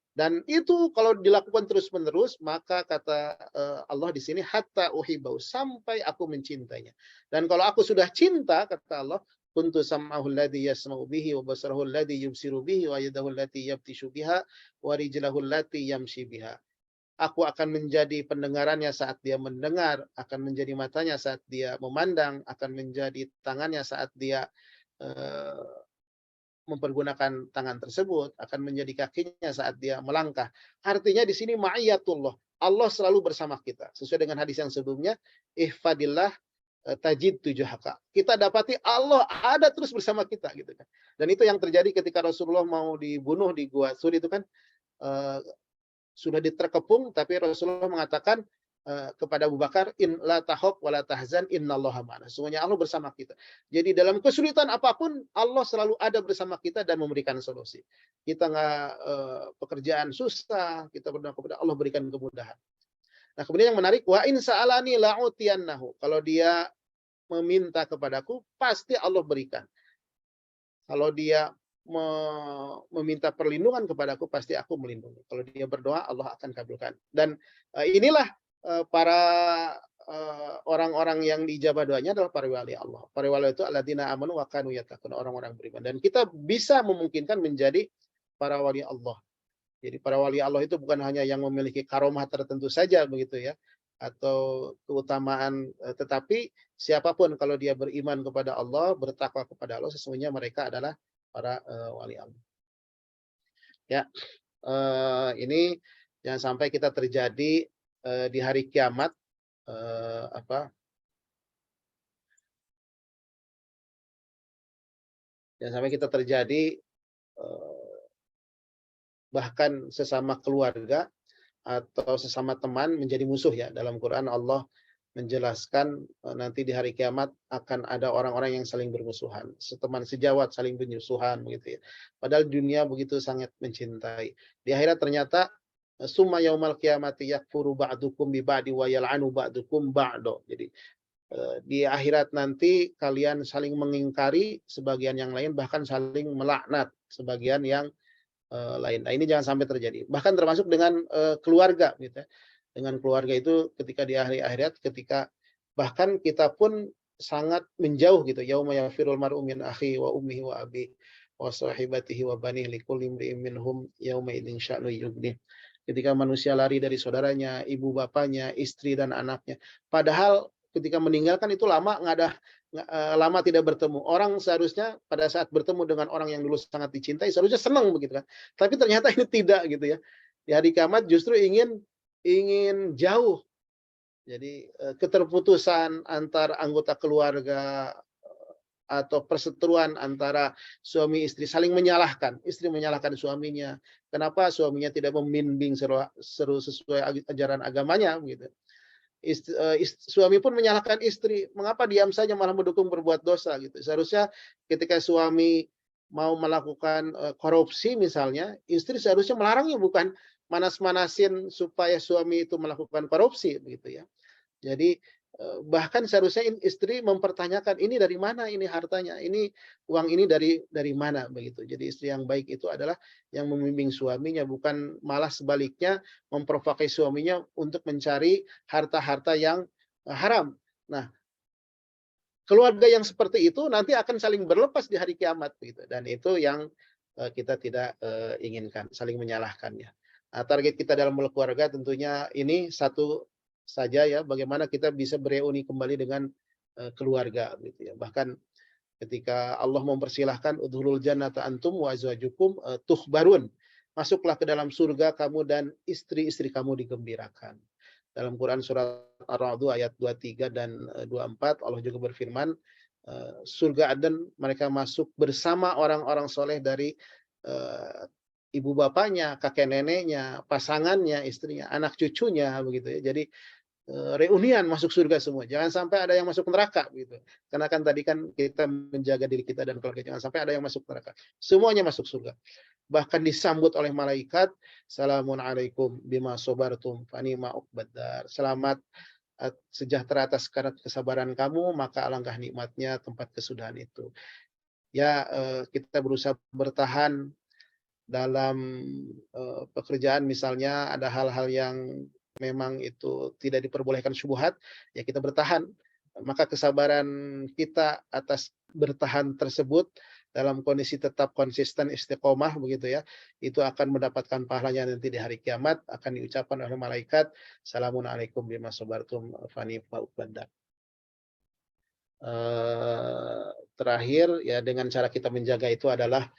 Dan itu kalau dilakukan terus-menerus, maka kata Allah di sini, hatta uhibau, sampai aku mencintainya. Dan kalau aku sudah cinta, kata Allah, kuntu sam'ahu alladhi yasma'u bihi wa basarahu alladhi yubsiru bihi wa yadahu allati yabtishu biha wa rijlahu allati yamshi biha. Aku akan menjadi pendengarannya saat dia mendengar, akan menjadi matanya saat dia memandang, akan menjadi tangannya saat dia mempergunakan tangan tersebut, akan menjadi kakinya saat dia melangkah. Artinya di sini ma'iyatullah. Allah selalu bersama kita. Sesuai dengan hadis yang sebelumnya, ihfadillah tajid tujahaka. Kita dapati Allah ada terus bersama kita gitu kan. Dan itu yang terjadi ketika Rasulullah mau dibunuh di Gua Sur itu kan sudah diterkepung tapi Rasulullah mengatakan kepada Abu Bakar, in la tahok wa la tahzan innallaha ma'ana. Sesungguhnya Allah bersama kita. Jadi dalam kesulitan apapun Allah selalu ada bersama kita dan memberikan solusi. Kita nggak pekerjaan susah, kita berdoa kepada Allah berikan kemudahan. Nah, kemudian yang menarik, wa in sa'alani la'utiyannahu. Kalau dia meminta kepadaku, pasti Allah berikan. Kalau dia meminta perlindungan kepadaku, pasti aku melindungi. Kalau dia berdoa, Allah akan kabulkan. Dan inilah para orang-orang yang diijabah doanya adalah para wali Allah. Para wali itu alladzina amanu wa kanu yattaqun, orang-orang beriman. Dan kita bisa memungkinkan menjadi para wali Allah. Jadi para wali Allah itu bukan hanya yang memiliki karomah tertentu saja begitu ya, atau keutamaan, tetapi siapapun kalau dia beriman kepada Allah, bertakwa kepada Allah, sesungguhnya mereka adalah para wali Allah. Ya, ini jangan sampai kita terjadi di hari kiamat jangan sampai kita terjadi bahkan sesama keluarga atau sesama teman menjadi musuh ya. Dalam Quran Allah menjelaskan nanti di hari kiamat akan ada orang-orang yang saling bermusuhan, seteman sejawat saling bermusuhan begitu ya. Padahal dunia begitu sangat mencintai. Di akhirat ternyata summa yaumal qiyamati yakfuru ba'dukum bi ba'di wa yal'anu ba'dukum ba'do. Jadi di akhirat nanti kalian saling mengingkari sebagian yang lain, bahkan saling melaknat sebagian yang lain. Nah, ini jangan sampai terjadi. Bahkan termasuk dengan keluarga gitu ya. Dengan keluarga itu ketika di akhir akhirat, ketika bahkan kita pun sangat menjauh gitu. Yauma yafirul mar'u min akhi wa ummihi wa abi wa sahibatihi wa banihi likulli imri'in minhum yauma idzin sya'nu yughnih. Ketika manusia lari dari saudaranya, ibu bapaknya, istri dan anaknya. Padahal ketika meninggalkan itu lama nggak ada lama tidak bertemu. Orang seharusnya pada saat bertemu dengan orang yang dulu sangat dicintai seharusnya senang begitu kan. Tapi ternyata ini tidak gitu ya. Di hari kiamat justru ingin jauh. Jadi keterputusan antar anggota keluarga atau perseteruan antara suami istri saling menyalahkan. Istri menyalahkan suaminya. Kenapa suaminya tidak membimbing sesuai ajaran agamanya gitu. Suami pun menyalahkan istri, mengapa diam saja malah mendukung berbuat dosa gitu. Seharusnya ketika suami mau melakukan korupsi misalnya, istri seharusnya melarangnya, bukan manas-manasin supaya suami itu melakukan korupsi begitu ya. Jadi bahkan seharusnya istri mempertanyakan, ini dari mana ini hartanya, ini uang ini dari mana begitu. Jadi istri yang baik itu adalah yang membimbing suaminya, bukan malah sebaliknya memprovokasi suaminya untuk mencari harta-harta yang haram. Nah, keluarga yang seperti itu nanti akan saling berlepas di hari kiamat gitu. Dan itu yang kita tidak inginkan, saling menyalahkannya. Nah, target kita dalam berkeluarga tentunya ini satu saja ya, bagaimana kita bisa bereuni kembali dengan keluarga gitu ya. Bahkan ketika Allah mempersilahkan udhulul jannata antum wa azwajukum tuhbarun, masuklah ke dalam surga kamu dan istri-istri kamu digembirakan. Dalam Quran surat Ar-Ra'd ayat 23 dan 24 Allah juga berfirman, surga Aden mereka masuk bersama orang-orang soleh dari ibu bapaknya, kakek neneknya, pasangannya, istrinya, anak cucunya begitu ya. Jadi reunian masuk surga semua. Jangan sampai ada yang masuk neraka gitu. Karena kan tadi kan kita menjaga diri kita dan keluarga, jangan sampai ada yang masuk neraka. Semuanya masuk surga. Bahkan disambut oleh malaikat, salamun alaikum bima sobartum fanima uqbadar. Selamat sejahtera atas karena kesabaran kamu, maka alangkah nikmatnya tempat kesudahan itu. Ya, kita berusaha bertahan dalam pekerjaan, misalnya ada hal-hal yang memang itu tidak diperbolehkan syubhat, ya kita bertahan. Maka kesabaran kita atas bertahan tersebut dalam kondisi tetap konsisten istiqomah begitu ya, itu akan mendapatkan pahalanya nanti di hari kiamat, akan diucapkan oleh malaikat, salamun alaikum bima sabartum fani'ma uqbadar. Terakhir ya, dengan cara kita menjaga itu adalah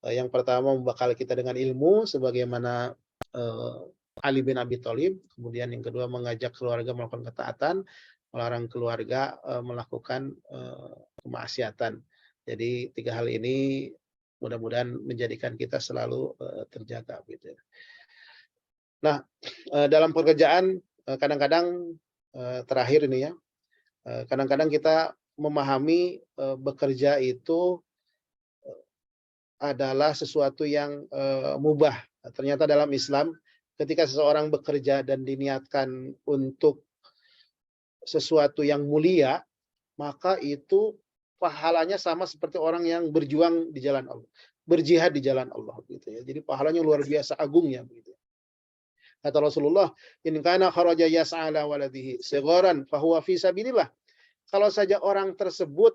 yang pertama membekal kita dengan ilmu sebagaimana Ali bin Abi Thalib, kemudian yang kedua mengajak keluarga melakukan ketaatan, melarang keluarga melakukan kemaksiatan. Jadi 3 hal ini mudah-mudahan menjadikan kita selalu terjaga gitu. Nah, dalam pekerjaan kadang-kadang terakhir ini ya, kadang-kadang kita memahami bekerja itu adalah sesuatu yang mubah. Ternyata dalam Islam ketika seseorang bekerja dan diniatkan untuk sesuatu yang mulia, maka itu pahalanya sama seperti orang yang berjuang di jalan Allah, berjihad di jalan Allah gitu ya. Jadi pahalanya luar biasa agungnya begitu. Kata Rasulullah, "In kana kharaja yas'a ala waladihi sigharan fahuwa fi sabilillah." Kalau saja orang tersebut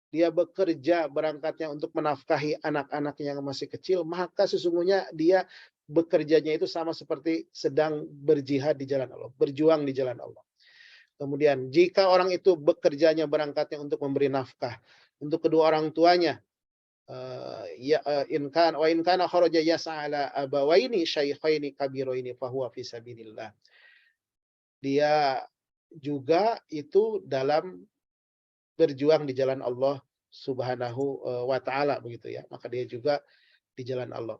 dia bekerja berangkatnya untuk menafkahi anak-anak yang masih kecil, maka sesungguhnya dia bekerjanya itu sama seperti sedang berjihad di jalan Allah, berjuang di jalan Allah. Kemudian jika orang itu bekerjanya berangkatnya untuk memberi nafkah untuk kedua orang tuanya, in kana kharaja yas'a ala abawaini syaikhaini kabiraini fahuwa fi sabilillah. Dia juga itu dalam berjuang di jalan Allah Subhanahu wa taala begitu ya. Maka dia juga di jalan Allah.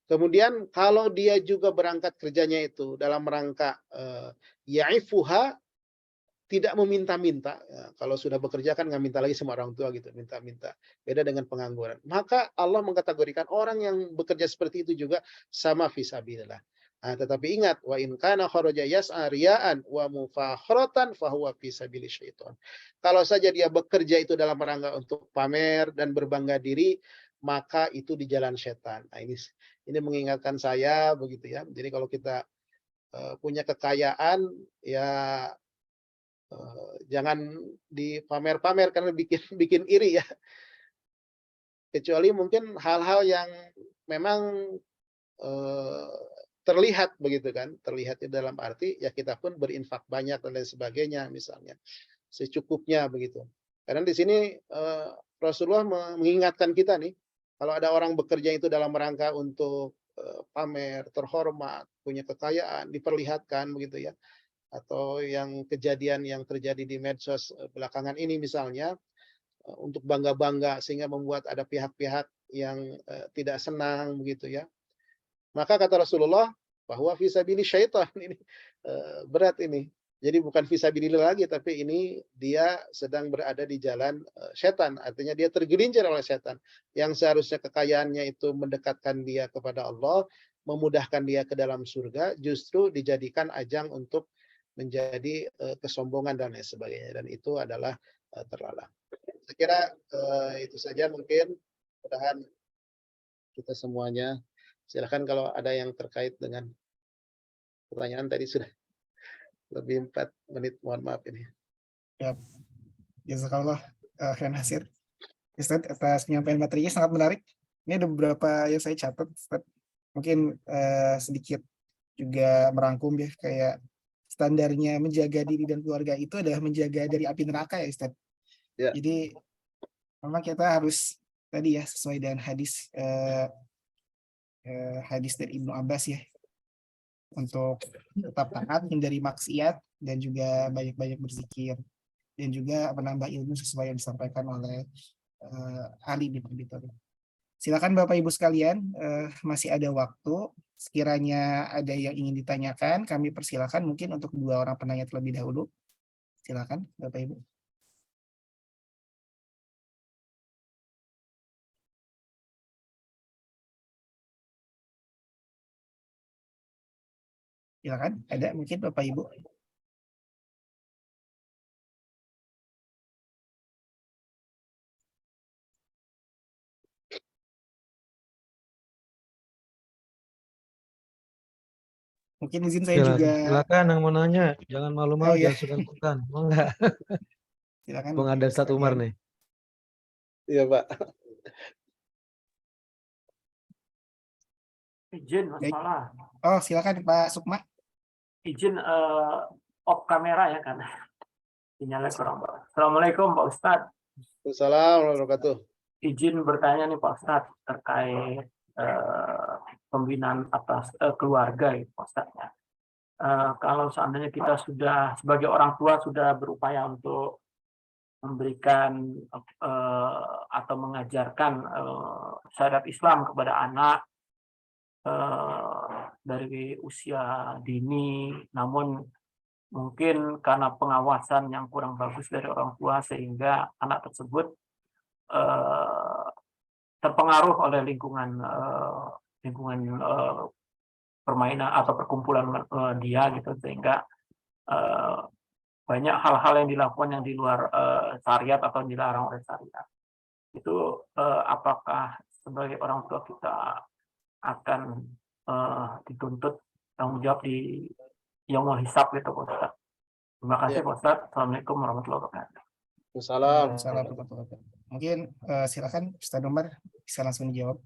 Kemudian kalau dia juga berangkat kerjanya itu dalam rangka ya'ifuha, tidak meminta-minta, ya, kalau sudah bekerja kan nggak minta lagi sama orang tua gitu, minta-minta. Beda dengan pengangguran. Maka Allah mengkategorikan orang yang bekerja seperti itu juga sama fisabilillah. Nah, tetapi ingat, wa in kana kharaja yas'a riya'an wa mufakhratan fahuwa fi sabili syaitan. Kalau saja dia bekerja itu dalam rangka untuk pamer dan berbangga diri, maka itu di jalan setan. Nah, ini mengingatkan saya begitu ya. Jadi kalau kita punya kekayaan ya jangan dipamer-pamer karena bikin bikin iri ya. Kecuali mungkin hal-hal yang memang terlihat begitu kan, terlihat dalam arti ya kita pun berinfak banyak dan lain sebagainya misalnya, secukupnya begitu. Karena di sini Rasulullah mengingatkan kita nih, kalau ada orang bekerja itu dalam rangka untuk pamer, terhormat, punya kekayaan, diperlihatkan begitu ya, atau yang kejadian yang terjadi di medsos belakangan ini misalnya, untuk bangga-bangga sehingga membuat ada pihak-pihak yang tidak senang begitu ya. Maka kata Rasulullah bahwa fisabili syaitan ini berat ini. Jadi bukan fisabilillah lagi tapi ini dia sedang berada di jalan setan. Artinya dia tergelincir oleh setan. Yang seharusnya kekayaannya itu mendekatkan dia kepada Allah, memudahkan dia ke dalam surga, justru dijadikan ajang untuk menjadi kesombongan dan lain sebagainya, dan itu adalah terlarang. Saya kira itu saja mungkin, mudah-mudahan kita semuanya. Silakan kalau ada yang terkait dengan pertanyaan tadi, sudah lebih 4 menit, mohon maaf ini. Ya, jazakallah khairan Hasir. Ustaz, atas penyampaian materinya sangat menarik. Ini ada beberapa yang saya catat, Ustaz. Mungkin sedikit juga merangkum ya, kayak standarnya menjaga diri dan keluarga itu adalah menjaga dari api neraka ya Ustaz. Ya. Jadi memang kita harus tadi ya sesuai dengan hadis hadis dari Ibnu Abbas ya, untuk tetap taat, hindari maksiat, dan juga banyak-banyak berzikir, dan juga menambah ilmu sesuai yang disampaikan oleh Ali bin Abi Thalib. Silakan Bapak Ibu sekalian, masih ada waktu. Sekiranya ada yang ingin ditanyakan, kami persilakan mungkin untuk 2 orang penanya terlebih dahulu. Silakan Bapak Ibu. Silakan, ada mungkin Bapak Ibu. Mungkin izin saya juga. Silakan yang mau nanya, jangan malu-malu, Oh, ya. jangan sungkan-sungkan. Mau enggak? Silakan Bang Bapak ada Ibu Ustaz Umar sekalian. nih. Iya, Pak. Izin Baik. masalah. Oh, silakan Pak Sukma. Izin off kamera ya karena sinyalnya kurang bagus. Assalamualaikum Pak Ustadz. Assalamualaikum warahmatullahi wabarakatuh. Izin bertanya nih Pak Ustadz terkait pembinaan atas keluarga ya Pak Ustadz. Kalau seandainya kita sudah sebagai orang tua sudah berupaya untuk memberikan atau mengajarkan syariat Islam kepada anak, dari usia dini, namun mungkin karena pengawasan yang kurang bagus dari orang tua sehingga anak tersebut terpengaruh oleh lingkungan permainan atau perkumpulan dia gitu, sehingga banyak hal-hal yang dilakukan yang di luar syariat atau dilarang oleh syariat. Itu apakah sebagai orang tua kita akan dituntut tanggung jawab di yaumul hisab gitu, Pak Ustadz. Terima kasih, Pak Ustadz. Assalamualaikum warahmatullahi wabarakatuh. Salam. Salam warahmatullahi wabarakatuh. Mungkin silakan Ustaz Umar bisa langsung dijawab.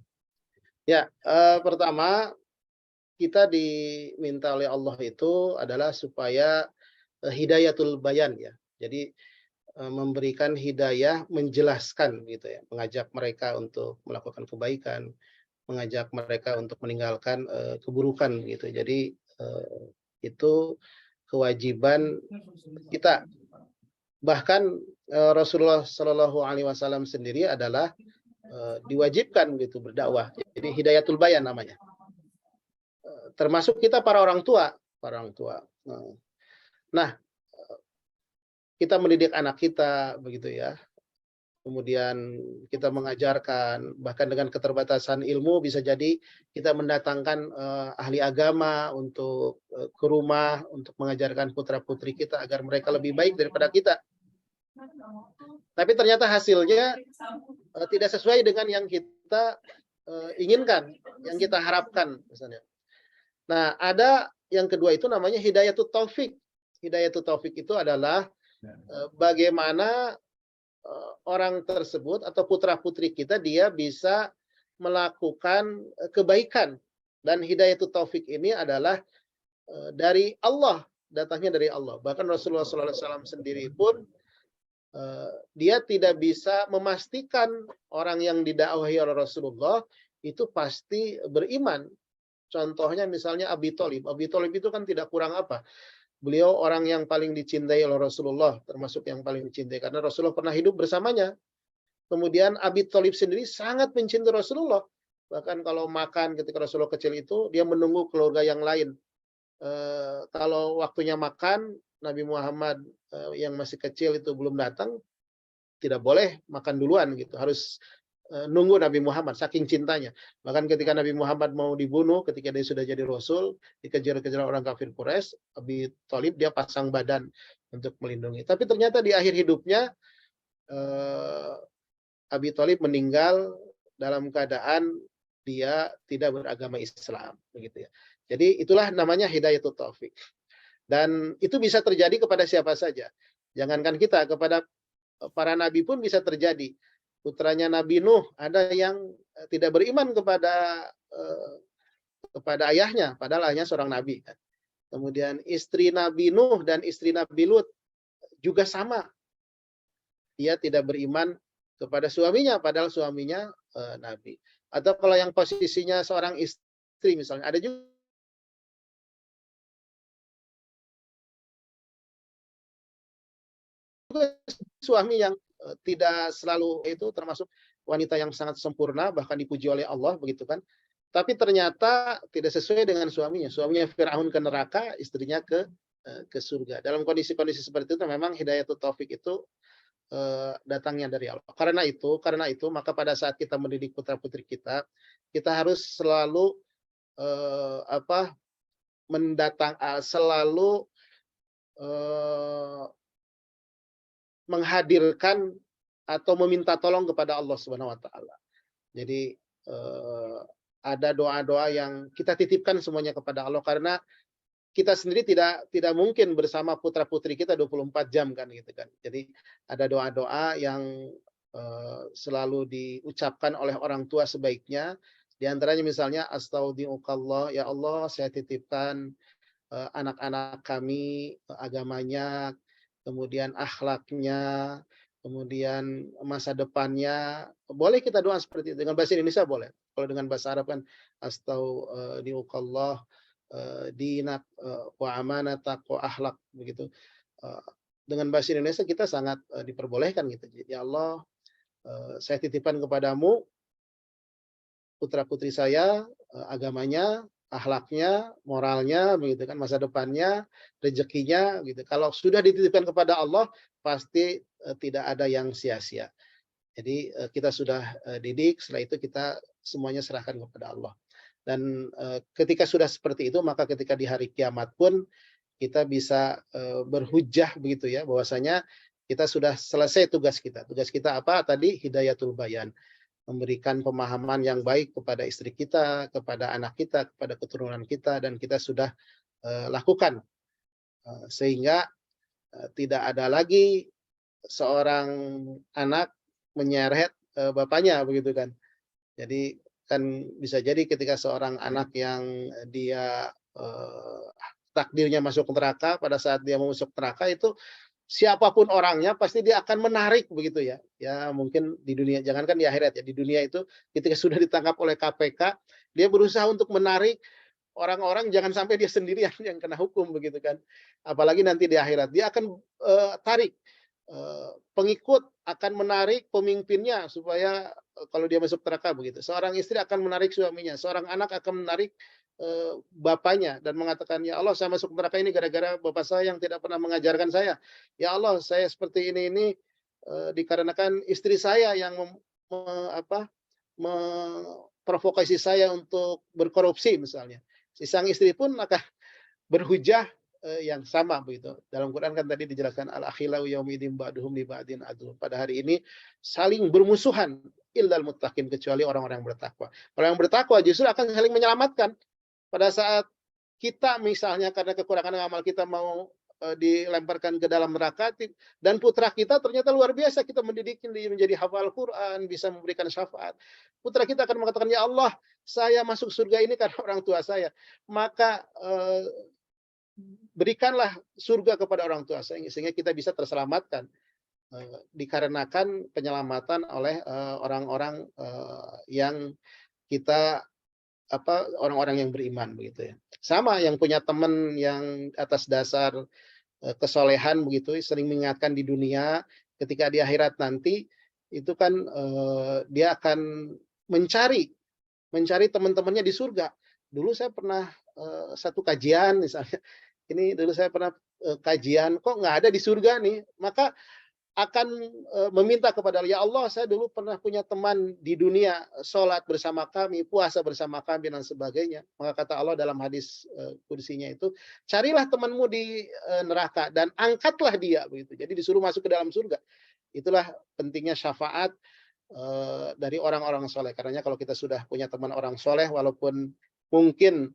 Ya, pertama kita diminta oleh Allah itu adalah supaya hidayatul bayan ya. Jadi memberikan hidayah, menjelaskan gitu ya, mengajak mereka untuk melakukan kebaikan, mengajak mereka untuk meninggalkan keburukan gitu. Jadi itu kewajiban kita. Bahkan Rasulullah Shallallahu Alaihi Wasallam sendiri adalah diwajibkan gitu berdakwah. Jadi hidayatul bayan namanya. Termasuk kita para orang tua. Nah, kita mendidik anak kita begitu ya. Kemudian kita mengajarkan, bahkan dengan keterbatasan ilmu bisa jadi kita mendatangkan ahli agama untuk ke rumah untuk mengajarkan putra-putri kita agar mereka lebih baik daripada kita. Tapi ternyata hasilnya tidak sesuai dengan yang kita inginkan, yang kita harapkan misalnya. Nah, ada yang kedua itu namanya hidayatut taufik. Hidayatut taufik itu adalah bagaimana orang tersebut atau putra-putri kita dia bisa melakukan kebaikan. Dan hidayatut taufik ini adalah dari Allah, datangnya dari Allah. Bahkan Rasulullah SAW sendiri pun dia tidak bisa memastikan orang yang didakwahi oleh Rasulullah itu pasti beriman. Contohnya misalnya Abi Thalib. Abi Thalib itu kan tidak kurang apa. Beliau orang yang paling dicintai oleh Rasulullah, termasuk yang paling dicintai karena Rasulullah pernah hidup bersamanya. Kemudian Abi Thalib sendiri sangat mencintai Rasulullah. Bahkan kalau makan ketika Rasulullah kecil itu, dia menunggu keluarga yang lain. Kalau waktunya makan, Nabi Muhammad yang masih kecil itu belum datang, tidak boleh makan duluan gitu. Harus nunggu Nabi Muhammad, saking cintanya. Bahkan ketika Nabi Muhammad mau dibunuh, ketika dia sudah jadi Rasul, dikejar-kejar orang kafir Quraisy, Abi Thalib dia pasang badan untuk melindungi. Tapi ternyata di akhir hidupnya, Abi Thalib meninggal dalam keadaan dia tidak beragama Islam. Begitu ya. Jadi itulah namanya hidayatut taufik. Dan itu bisa terjadi kepada siapa saja. Jangankan kita, kepada para nabi pun bisa terjadi. Putranya Nabi Nuh ada yang tidak beriman kepada ayahnya, padahal ayahnya seorang nabi. Kemudian istri Nabi Nuh dan istri Nabi Lut juga sama. Dia tidak beriman kepada suaminya, padahal suaminya nabi. Atau kalau yang posisinya seorang istri misalnya, ada juga suami yang tidak selalu itu, termasuk wanita yang sangat sempurna bahkan dipuji oleh Allah begitu kan, tapi ternyata tidak sesuai dengan suaminya. Suaminya Firaun ke neraka, istrinya ke surga. Dalam kondisi-kondisi seperti itu memang hidayatut taufik itu datangnya dari Allah. Karena itu maka pada saat kita mendidik putra-putri kita harus selalu selalu menghadirkan atau meminta tolong kepada Allah Subhanahu wa taala. Jadi ada doa-doa yang kita titipkan semuanya kepada Allah karena kita sendiri tidak mungkin bersama putra-putri kita 24 jam kan gitu kan. Jadi ada doa-doa yang selalu diucapkan oleh orang tua sebaiknya. Di antaranya misalnya astaudiukallah, ya Allah saya titipkan anak-anak kami agamanya, kemudian akhlaknya, kemudian masa depannya. Boleh kita doa seperti itu. Dengan bahasa Indonesia boleh. Kalau dengan bahasa Arab kan astaudiukallah dinak wa amanatak wa akhlak begitu. Dengan bahasa Indonesia kita sangat diperbolehkan gitu. Ya Allah, saya titipkan kepadamu putra-putri saya, agamanya, akhlaknya, moralnya, begitu kan, masa depannya, rezekinya, gitu. Kalau sudah dititipkan kepada Allah, pasti tidak ada yang sia-sia. Jadi kita sudah didik, setelah itu kita semuanya serahkan kepada Allah. Dan ketika sudah seperti itu, maka ketika di hari kiamat pun kita bisa berhujjah begitu ya, bahwasanya kita sudah selesai tugas kita. Tugas kita apa? Tadi hidayatul bayan, memberikan pemahaman yang baik kepada istri kita, kepada anak kita, kepada keturunan kita, dan kita sudah lakukan. Sehingga tidak ada lagi seorang anak menyeret bapaknya begitu kan. Jadi kan bisa jadi ketika seorang anak yang dia takdirnya masuk neraka, pada saat dia mau masuk neraka itu siapapun orangnya pasti dia akan menarik begitu ya. Ya mungkin di dunia, jangankan di akhirat ya, di dunia itu ketika sudah ditangkap oleh KPK, dia berusaha untuk menarik orang-orang jangan sampai dia sendirian yang kena hukum begitu kan. Apalagi nanti di akhirat dia akan tarik pengikut, akan menarik pemimpinnya supaya kalau dia masuk neraka begitu. Seorang istri akan menarik suaminya, seorang anak akan menarik bapaknya dan mengatakan, "Ya Allah, saya masuk neraka ini gara-gara bapak saya yang tidak pernah mengajarkan saya. Ya Allah, saya seperti ini dikarenakan istri saya yang memprovokasi saya untuk berkorupsi," misalnya. Si sang istri pun akan berhujah yang sama begitu. Dalam Quran kan tadi dijelaskan al-akhilau yaumidin ba'duhum li ba'din adu. Pada hari ini saling bermusuhan illal muttaqin, kecuali orang-orang yang bertakwa. Orang yang bertakwa justru akan saling menyelamatkan. Pada saat kita misalnya karena kekurangan amal kita mau dilemparkan ke dalam neraka, dan putra kita ternyata luar biasa, kita mendidik dia menjadi hafal Quran, bisa memberikan syafaat. Putra kita akan mengatakan, "Ya Allah, saya masuk surga ini karena orang tua saya." Maka berikanlah surga kepada orang tua sehingga kita bisa terselamatkan dikarenakan penyelamatan oleh orang-orang yang kita orang-orang yang beriman begitu ya. Sama yang punya teman yang atas dasar kesolehan begitu, sering mengingatkan di dunia, ketika di akhirat nanti itu kan dia akan mencari teman-temannya di surga. Dulu saya pernah satu kajian misalnya, ini dulu saya pernah kajian, kok nggak ada di surga nih, maka akan meminta kepada Allah, "Ya Allah, saya dulu pernah punya teman di dunia, sholat bersama kami, puasa bersama kami, dan sebagainya." Maka kata Allah dalam hadis kursinya itu, "Carilah temanmu di neraka dan angkatlah dia," begitu. Jadi disuruh masuk ke dalam surga. Itulah pentingnya syafaat dari orang-orang soleh. Karenanya kalau kita sudah punya teman orang soleh, walaupun mungkin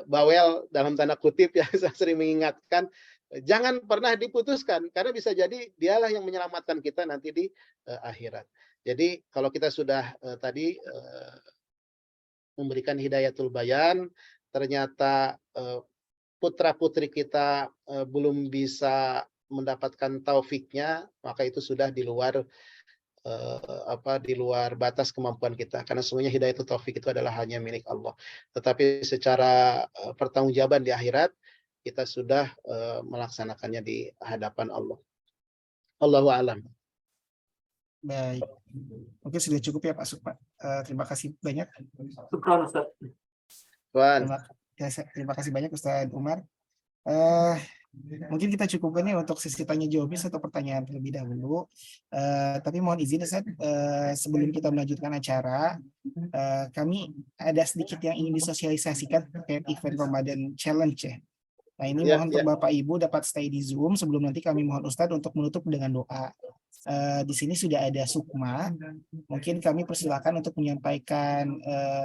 bawel dalam tanda kutip ya, saya sering mengingatkan, jangan pernah diputuskan, karena bisa jadi dialah yang menyelamatkan kita nanti di akhirat. Jadi kalau kita sudah tadi memberikan hidayatul bayan, ternyata putra-putri kita belum bisa mendapatkan taufiknya, maka itu sudah di luar di luar batas kemampuan kita, karena semuanya hidayatul taufik itu adalah hanya milik Allah. Tetapi secara pertanggungjawaban di akhirat kita sudah melaksanakannya di hadapan Allah. Allahu a'lam. Baik. Mungkin sudah cukup ya Pak Sukma. Terima kasih banyak. Syukron, Ustaz. Tuan. Terima kasih banyak Ustaz Umar. Mungkin kita cukupkan nih untuk sesi tanya jawabnya atau pertanyaan terlebih dahulu. Tapi mohon izin Ustaz, sebelum kita melanjutkan acara, kami ada sedikit yang ingin disosialisasikan terkait event Ramadan Challenge ya. Nah ini mohon untuk Bapak Ibu dapat stay di Zoom sebelum nanti kami mohon Ustadz untuk menutup dengan doa. Di sini sudah ada Sukma, mungkin kami persilakan untuk menyampaikan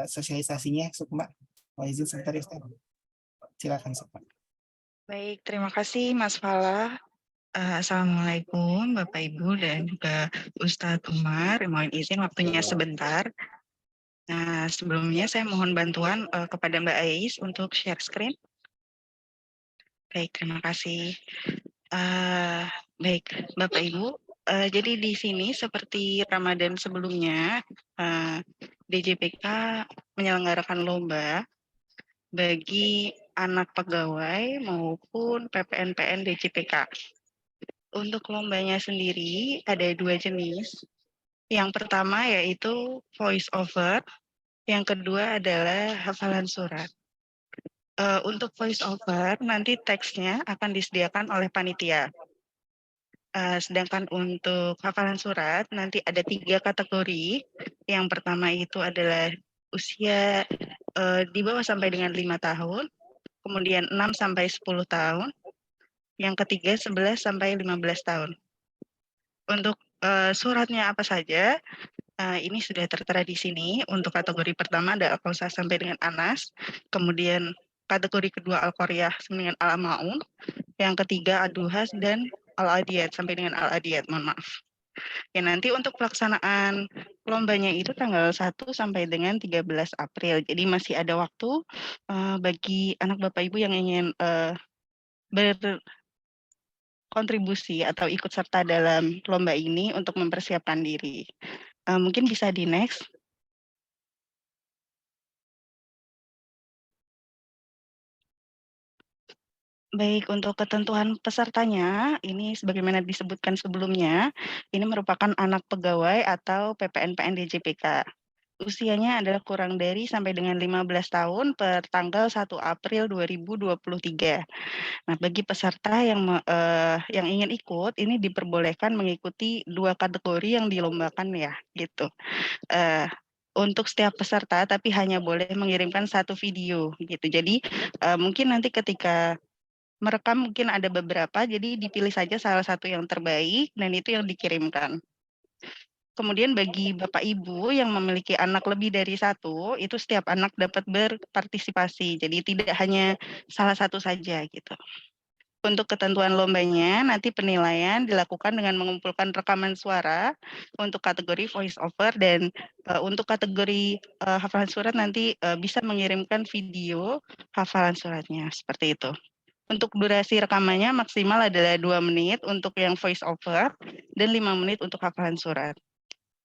sosialisasinya. Sukma, mohon izin sebentar ya Ustadz. Silakan Sukma. Baik, terima kasih Mas Fala. Assalamualaikum Bapak Ibu dan juga Ustadz Umar. Mohon izin waktunya sebentar. Nah, sebelumnya saya mohon bantuan kepada Mbak Ais untuk share screen. Baik, terima kasih. Baik, Bapak Ibu. Jadi di sini seperti Ramadan sebelumnya, DJPK menyelenggarakan lomba bagi anak pegawai maupun PPNPN DJPK. Untuk lombanya sendiri ada 2 jenis. Yang pertama yaitu voice over, yang kedua adalah hafalan surat. Untuk voice over nanti teksnya akan disediakan oleh panitia. Sedangkan untuk hafalan surat nanti ada 3 kategori. Yang pertama itu adalah usia di bawah sampai dengan 5 tahun, kemudian 6 sampai 10 tahun, yang ketiga 11 sampai 15 tahun. Untuk suratnya apa saja, ini sudah tertera di sini. Untuk kategori pertama ada Al-Kausar sampai dengan Anas, kemudian kategori kedua Al-Qaryah sampai dengan Al-Maun, yang ketiga Ad-Duha dan Al-Adiyat sampai dengan Al-Adiyat, mohon maaf. Ya, nanti untuk pelaksanaan lombanya itu tanggal 1 sampai dengan 13 April. Jadi masih ada waktu bagi anak Bapak Ibu yang ingin berkontribusi atau ikut serta dalam lomba ini untuk mempersiapkan diri. Mungkin bisa di next. Baik, untuk ketentuan pesertanya, ini sebagaimana disebutkan sebelumnya, ini merupakan anak pegawai atau PPN-PN DJPK. Usianya adalah kurang dari sampai dengan 15 tahun per tanggal 1 April 2023. Nah, bagi peserta yang ingin ikut, ini diperbolehkan mengikuti 2 kategori yang dilombakan ya, gitu. Untuk setiap peserta, tapi hanya boleh mengirimkan 1 video, gitu. Jadi, mungkin nanti ketika merekam mungkin ada beberapa, jadi dipilih saja salah satu yang terbaik dan itu yang dikirimkan. Kemudian bagi Bapak Ibu yang memiliki anak lebih dari 1, itu setiap anak dapat berpartisipasi. Jadi tidak hanya salah satu saja gitu. Untuk ketentuan lombanya, nanti penilaian dilakukan dengan mengumpulkan rekaman suara untuk kategori voice over dan untuk kategori hafalan surat nanti bisa mengirimkan video hafalan suratnya, seperti itu. Untuk durasi rekamannya maksimal adalah 2 menit untuk yang voice over dan 5 menit untuk hafalan surat.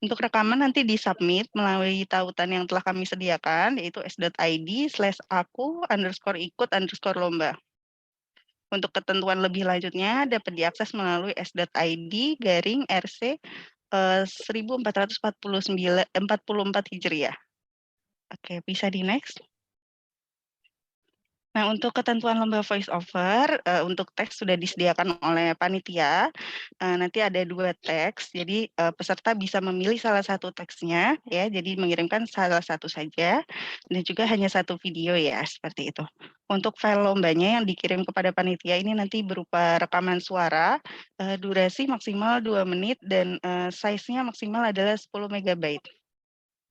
Untuk rekaman nanti disubmit melalui tautan yang telah kami sediakan, yaitu s.id/aku_ikut_lomba. Untuk ketentuan lebih lanjutnya dapat diakses melalui s.id/RC 1444 Hijriah. Oke, bisa di next. Nah, untuk ketentuan lomba voice over, untuk teks sudah disediakan oleh panitia. Nanti ada 2 teks, jadi peserta bisa memilih salah satu teksnya, ya, jadi mengirimkan salah satu saja, dan juga hanya 1 video ya, seperti itu. Untuk file lombanya yang dikirim kepada panitia ini nanti berupa rekaman suara, durasi maksimal 2 menit dan size-nya maksimal adalah 10 MB.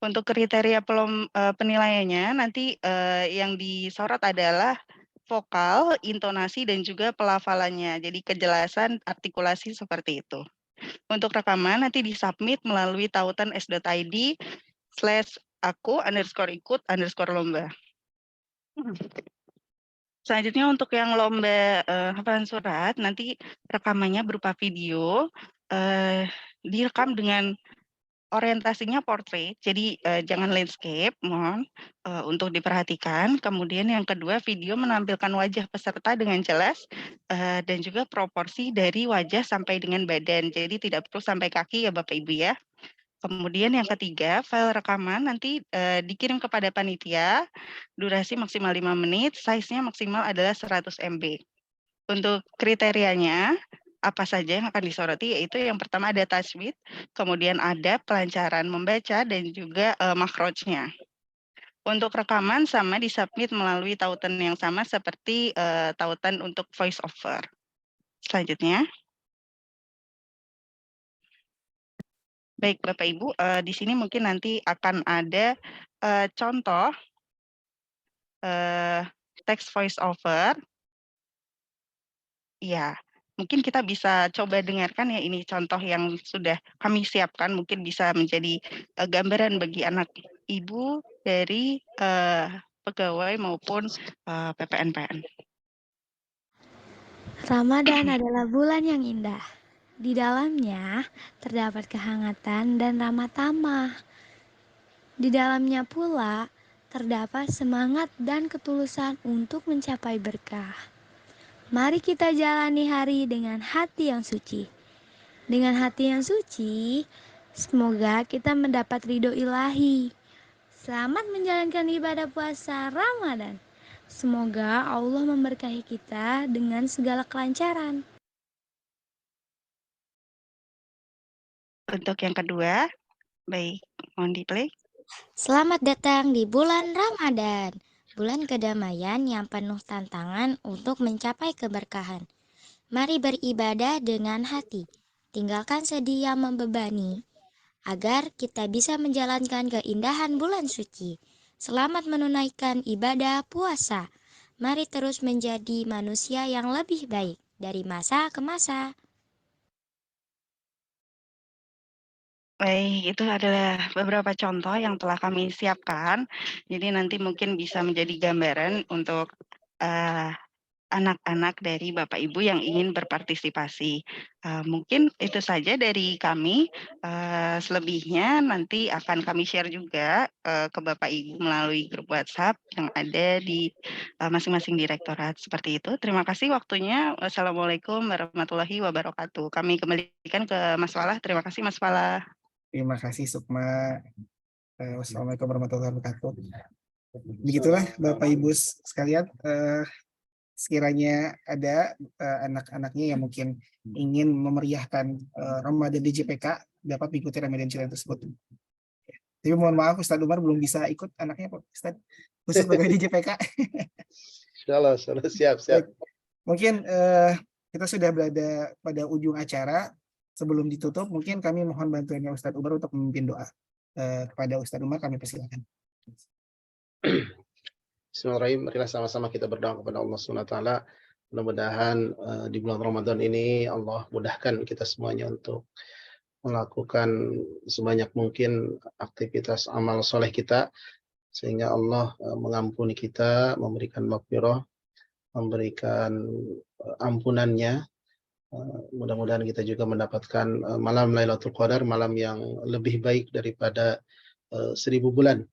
Untuk kriteria penilaiannya nanti yang disorot adalah vokal, intonasi, dan juga pelafalannya. Jadi kejelasan artikulasi seperti itu. Untuk rekaman nanti disubmit melalui tautan s.id/aku_ikut_lomba. Selanjutnya untuk yang lomba hafalan surat, nanti rekamannya berupa video, direkam dengan orientasinya portrait, jadi jangan landscape, mohon untuk diperhatikan. Kemudian yang kedua, video menampilkan wajah peserta dengan jelas dan juga proporsi dari wajah sampai dengan badan. Jadi tidak perlu sampai kaki ya Bapak Ibu ya. Kemudian yang ketiga, file rekaman nanti dikirim kepada panitia, durasi maksimal 5 menit, size-nya maksimal adalah 100 MB. Untuk kriterianya, apa saja yang akan disoroti, yaitu yang pertama ada tajwid, kemudian ada pelancaran membaca dan juga makhrajnya. Untuk rekaman sama disubmit melalui tautan yang sama seperti tautan untuk voice over. Selanjutnya. Baik Bapak Ibu, di sini mungkin nanti akan ada contoh teks voice over. Iya. Mungkin kita bisa coba dengarkan ya, ini contoh yang sudah kami siapkan, mungkin bisa menjadi gambaran bagi anak ibu dari pegawai maupun PPN-PN. Ramadan adalah bulan yang indah. Di dalamnya terdapat kehangatan dan ramah tamah. Di dalamnya pula terdapat semangat dan ketulusan untuk mencapai berkah. Mari kita jalani hari dengan hati yang suci. Dengan hati yang suci, semoga kita mendapat ridho ilahi. Selamat menjalankan ibadah puasa Ramadan. Semoga Allah memberkahi kita dengan segala kelancaran. Untuk yang kedua, baik, mohon di-play. Selamat datang di bulan Ramadan, bulan kedamaian yang penuh tantangan untuk mencapai keberkahan. Mari beribadah dengan hati, tinggalkan sedih yang membebani, agar kita bisa menjalankan keindahan bulan suci. Selamat menunaikan ibadah puasa. Mari terus menjadi manusia yang lebih baik dari masa ke masa. Baik, itu adalah beberapa contoh yang telah kami siapkan. Jadi nanti mungkin bisa menjadi gambaran untuk anak-anak dari Bapak Ibu yang ingin berpartisipasi. Mungkin itu saja dari kami. Selebihnya nanti akan kami share juga ke Bapak Ibu melalui grup WhatsApp yang ada di masing-masing direktorat. Seperti itu. Terima kasih waktunya. Wassalamualaikum warahmatullahi wabarakatuh. Kami kembalikan ke Mas Falah. Terima kasih Mas Falah. Terima kasih Sukma. Wassalamualaikum warahmatullahi wabarakatuh. Begitulah Bapak Ibu sekalian, sekiranya ada anak-anaknya yang mungkin ingin memeriahkan Ramadan di JPK, dapat mengikuti Ramadan Challenge tersebut. Tapi mohon maaf Ustadz Umar belum bisa ikut anaknya Pak Ustadz, khusus pegawai di JPK. Insyaallah, siap. Mungkin kita sudah berada pada ujung acara. Sebelum ditutup, mungkin kami mohon bantuannya Ustadz Umar untuk memimpin doa. Kepada Ustadz Umar kami persilakan. Bismillahirrahmanirrahim. Marilah sama-sama kita berdoa kepada Allah SWT. Mudah-mudahan di bulan Ramadan ini Allah mudahkan kita semuanya untuk melakukan sebanyak mungkin aktivitas amal soleh kita, sehingga Allah mengampuni kita, memberikan maghfirah, memberikan ampunannya. Mudah-mudahan kita juga mendapatkan malam Lailatul Qadar, malam yang lebih baik daripada 1000 bulan.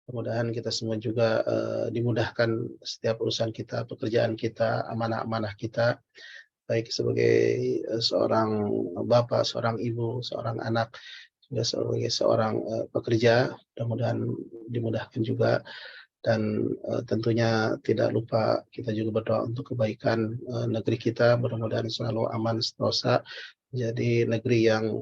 Mudah-mudahan kita semua juga dimudahkan setiap urusan kita, pekerjaan kita, amanah-amanah kita, baik sebagai seorang bapak, seorang ibu, seorang anak, juga sebagai seorang pekerja. Mudah-mudahan dimudahkan juga. Dan tentunya tidak lupa kita juga berdoa untuk kebaikan negeri kita, mudah-mudahan selalu aman sentosa, jadi negeri yang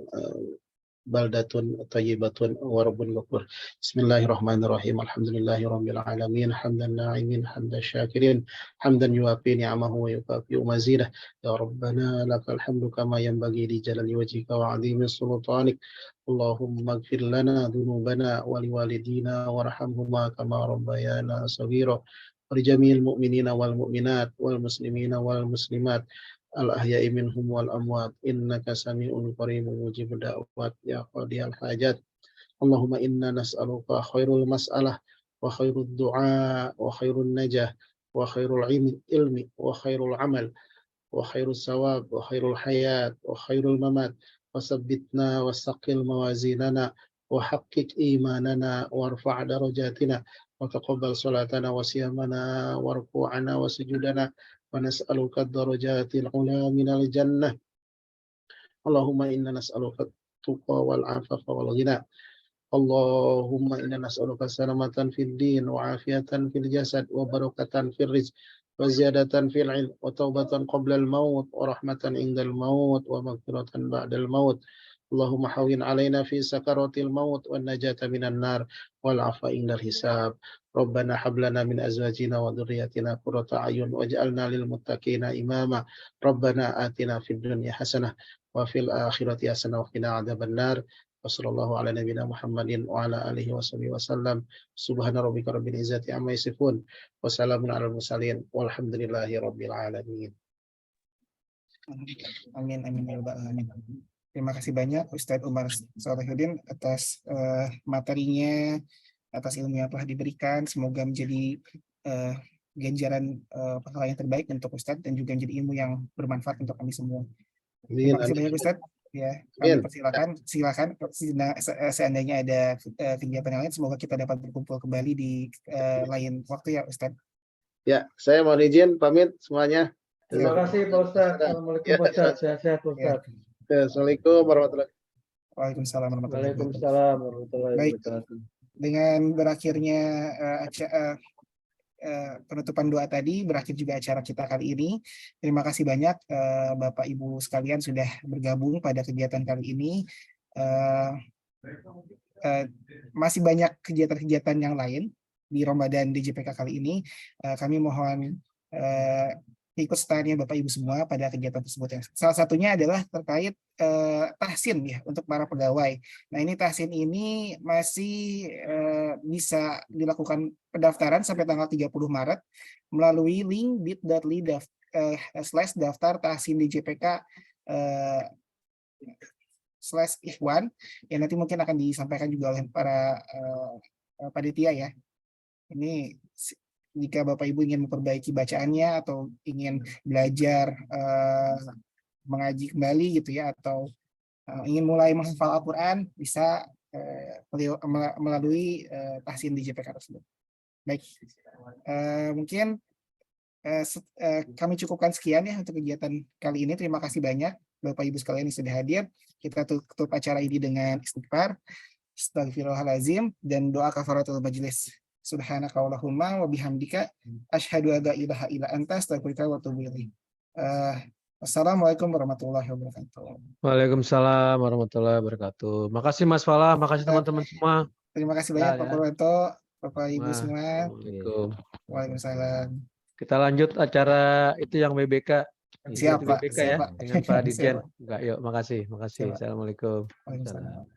baldatun thayyibatun wa rabbun ghafur. Bismillahirrahmanirrahim. Alhamdulillahirabbil alamin, hamdan na'imin, hamdan syakirin, hamdan yuwafi ni'amahu wa yukafi'u mazidah. Ya Rabbana lakal hamdu kama yanbaghi li jalali wajhika wa 'azimi sultanik. Allahumma ighfir lana dhunubana wa liwalidina warhamhuma kama rabbayana shaghira. Wa li jami'il mu'minina wal mu'minat wal muslimina wal muslimat al-ahya'i minhum wal amwat, innaka sami'un qaribun mujibud da'wat ya qadiyal hajat. Allahumma inna nas'aluka khairul mas'alah wa khairud du'a wa khairun najah wa khairul ilmi wa khairul amal wa khairul sawab wa khairul hayat wa khairul mamat. Wasabbitna wasaqil mawazinana wa haqqik imanana warfa' darajatina wa taqabbal salatana wa siyamana wa ruku'ana wa sujudana wa nas'aluka ad-darajatil ula minal jannah. Allahumma inna nas'aluka at-tuqa wal 'afafa wal ghina. Allahumma inna nas'aluka salamatan fid din wa 'afiyatan fil jasad wa barakatan fil rizq wa ziyadatan fil 'ilm wa taubatan qabla al-maut wa rahmatan 'indal maut wa maghfiratan ba'dal maut. Allahumma hawwin 'alaina fi sakaratil maut wan najata minan nar wal 'afwa 'indal hisab. Rabbana hab lana min azwajina wa dhurriyyatina qurrata a'yun waj'alna lil muttaqina imama. Rabbana atina fid dunya hasanah wa fil akhirati hasanah wa qina 'adzabannar. Wassallallahu ala nabiyyina Muhammadin wa ala alihi washabihi wasallam. Subhana rabbika rabbil izzati amma yasifun wa salamun alal mursalin walhamdulillahi rabbil alamin. Amin amin ya rabbal alamin. Terima kasih banyak Ustadz Umar Shalihuddin atas materinya, atas ilmu yang telah diberikan. Semoga menjadi ganjaran pahala yang terbaik untuk Ustadz dan juga menjadi ilmu yang bermanfaat untuk kami semua. Terima kasih banyak Ustadz. Ya, kami persilakan, seandainya ada kegiatan yang lain, semoga kita dapat berkumpul kembali di lain waktu ya Ustadz. Ya, saya mohon izin pamit semuanya. Terima kasih Pak Ustadz. Assalamualaikum Pak Ustadz. Sehat-sehat Pak Ustadz. Assalamualaikum warahmatullahi wabarakatuh. Waalaikumsalam warahmatullahi wabarakatuh. Waalaikumsalam warahmatullahi Baik, wabarakatuh. dengan berakhirnya penutupan doa tadi berakhir juga acara kita kali ini. Terima kasih banyak Bapak Ibu sekalian sudah bergabung pada kegiatan kali ini. Masih banyak kegiatan-kegiatan yang lain di Ramadan DJPK kali ini. Kami mohon ikut sertanya Bapak Ibu semua pada kegiatan tersebut. Salah satunya adalah terkait tahsin ya untuk para pegawai. Nah ini tahsin ini masih bisa dilakukan pendaftaran sampai tanggal 30 Maret melalui link bit.ly/daftar tahsin DJPK /Ikhwan yang nanti mungkin akan disampaikan juga oleh para panitia ya. Ini jika Bapak Ibu ingin memperbaiki bacaannya atau ingin belajar mengaji kembali gitu ya, atau ingin mulai menghafal Al-Quran, bisa melalui tahsin di JPK tersebut. Baik, mungkin kami cukupkan sekian ya untuk kegiatan kali ini. Terima kasih banyak Bapak Ibu sekalian yang sudah hadir. Kita tutup acara ini dengan istighfar, astagfirullahalazim, dan doa kafaratul majelis. Subhanakallahumma wa bihamdika asyhadu an la ilaha illa anta astaghfiruka wa atubu ilaik. Assalamualaikum warahmatullahi wabarakatuh. Waalaikumsalam warahmatullahi wabarakatuh. Makasih Mas Falah, makasih teman-teman semua. Terima kasih banyak Pak Purwanto, Bapak Ibu semua. Waalaikumsalam. Waalaikumsalam. Kita lanjut acara itu yang BBK. Siap Pak, BBK siap, ya Pak. dengan Pak Dirjen. Siap, Pak. Enggak, yuk makasih. Siap, Pak. Assalamualaikum. Waalaikumsalam.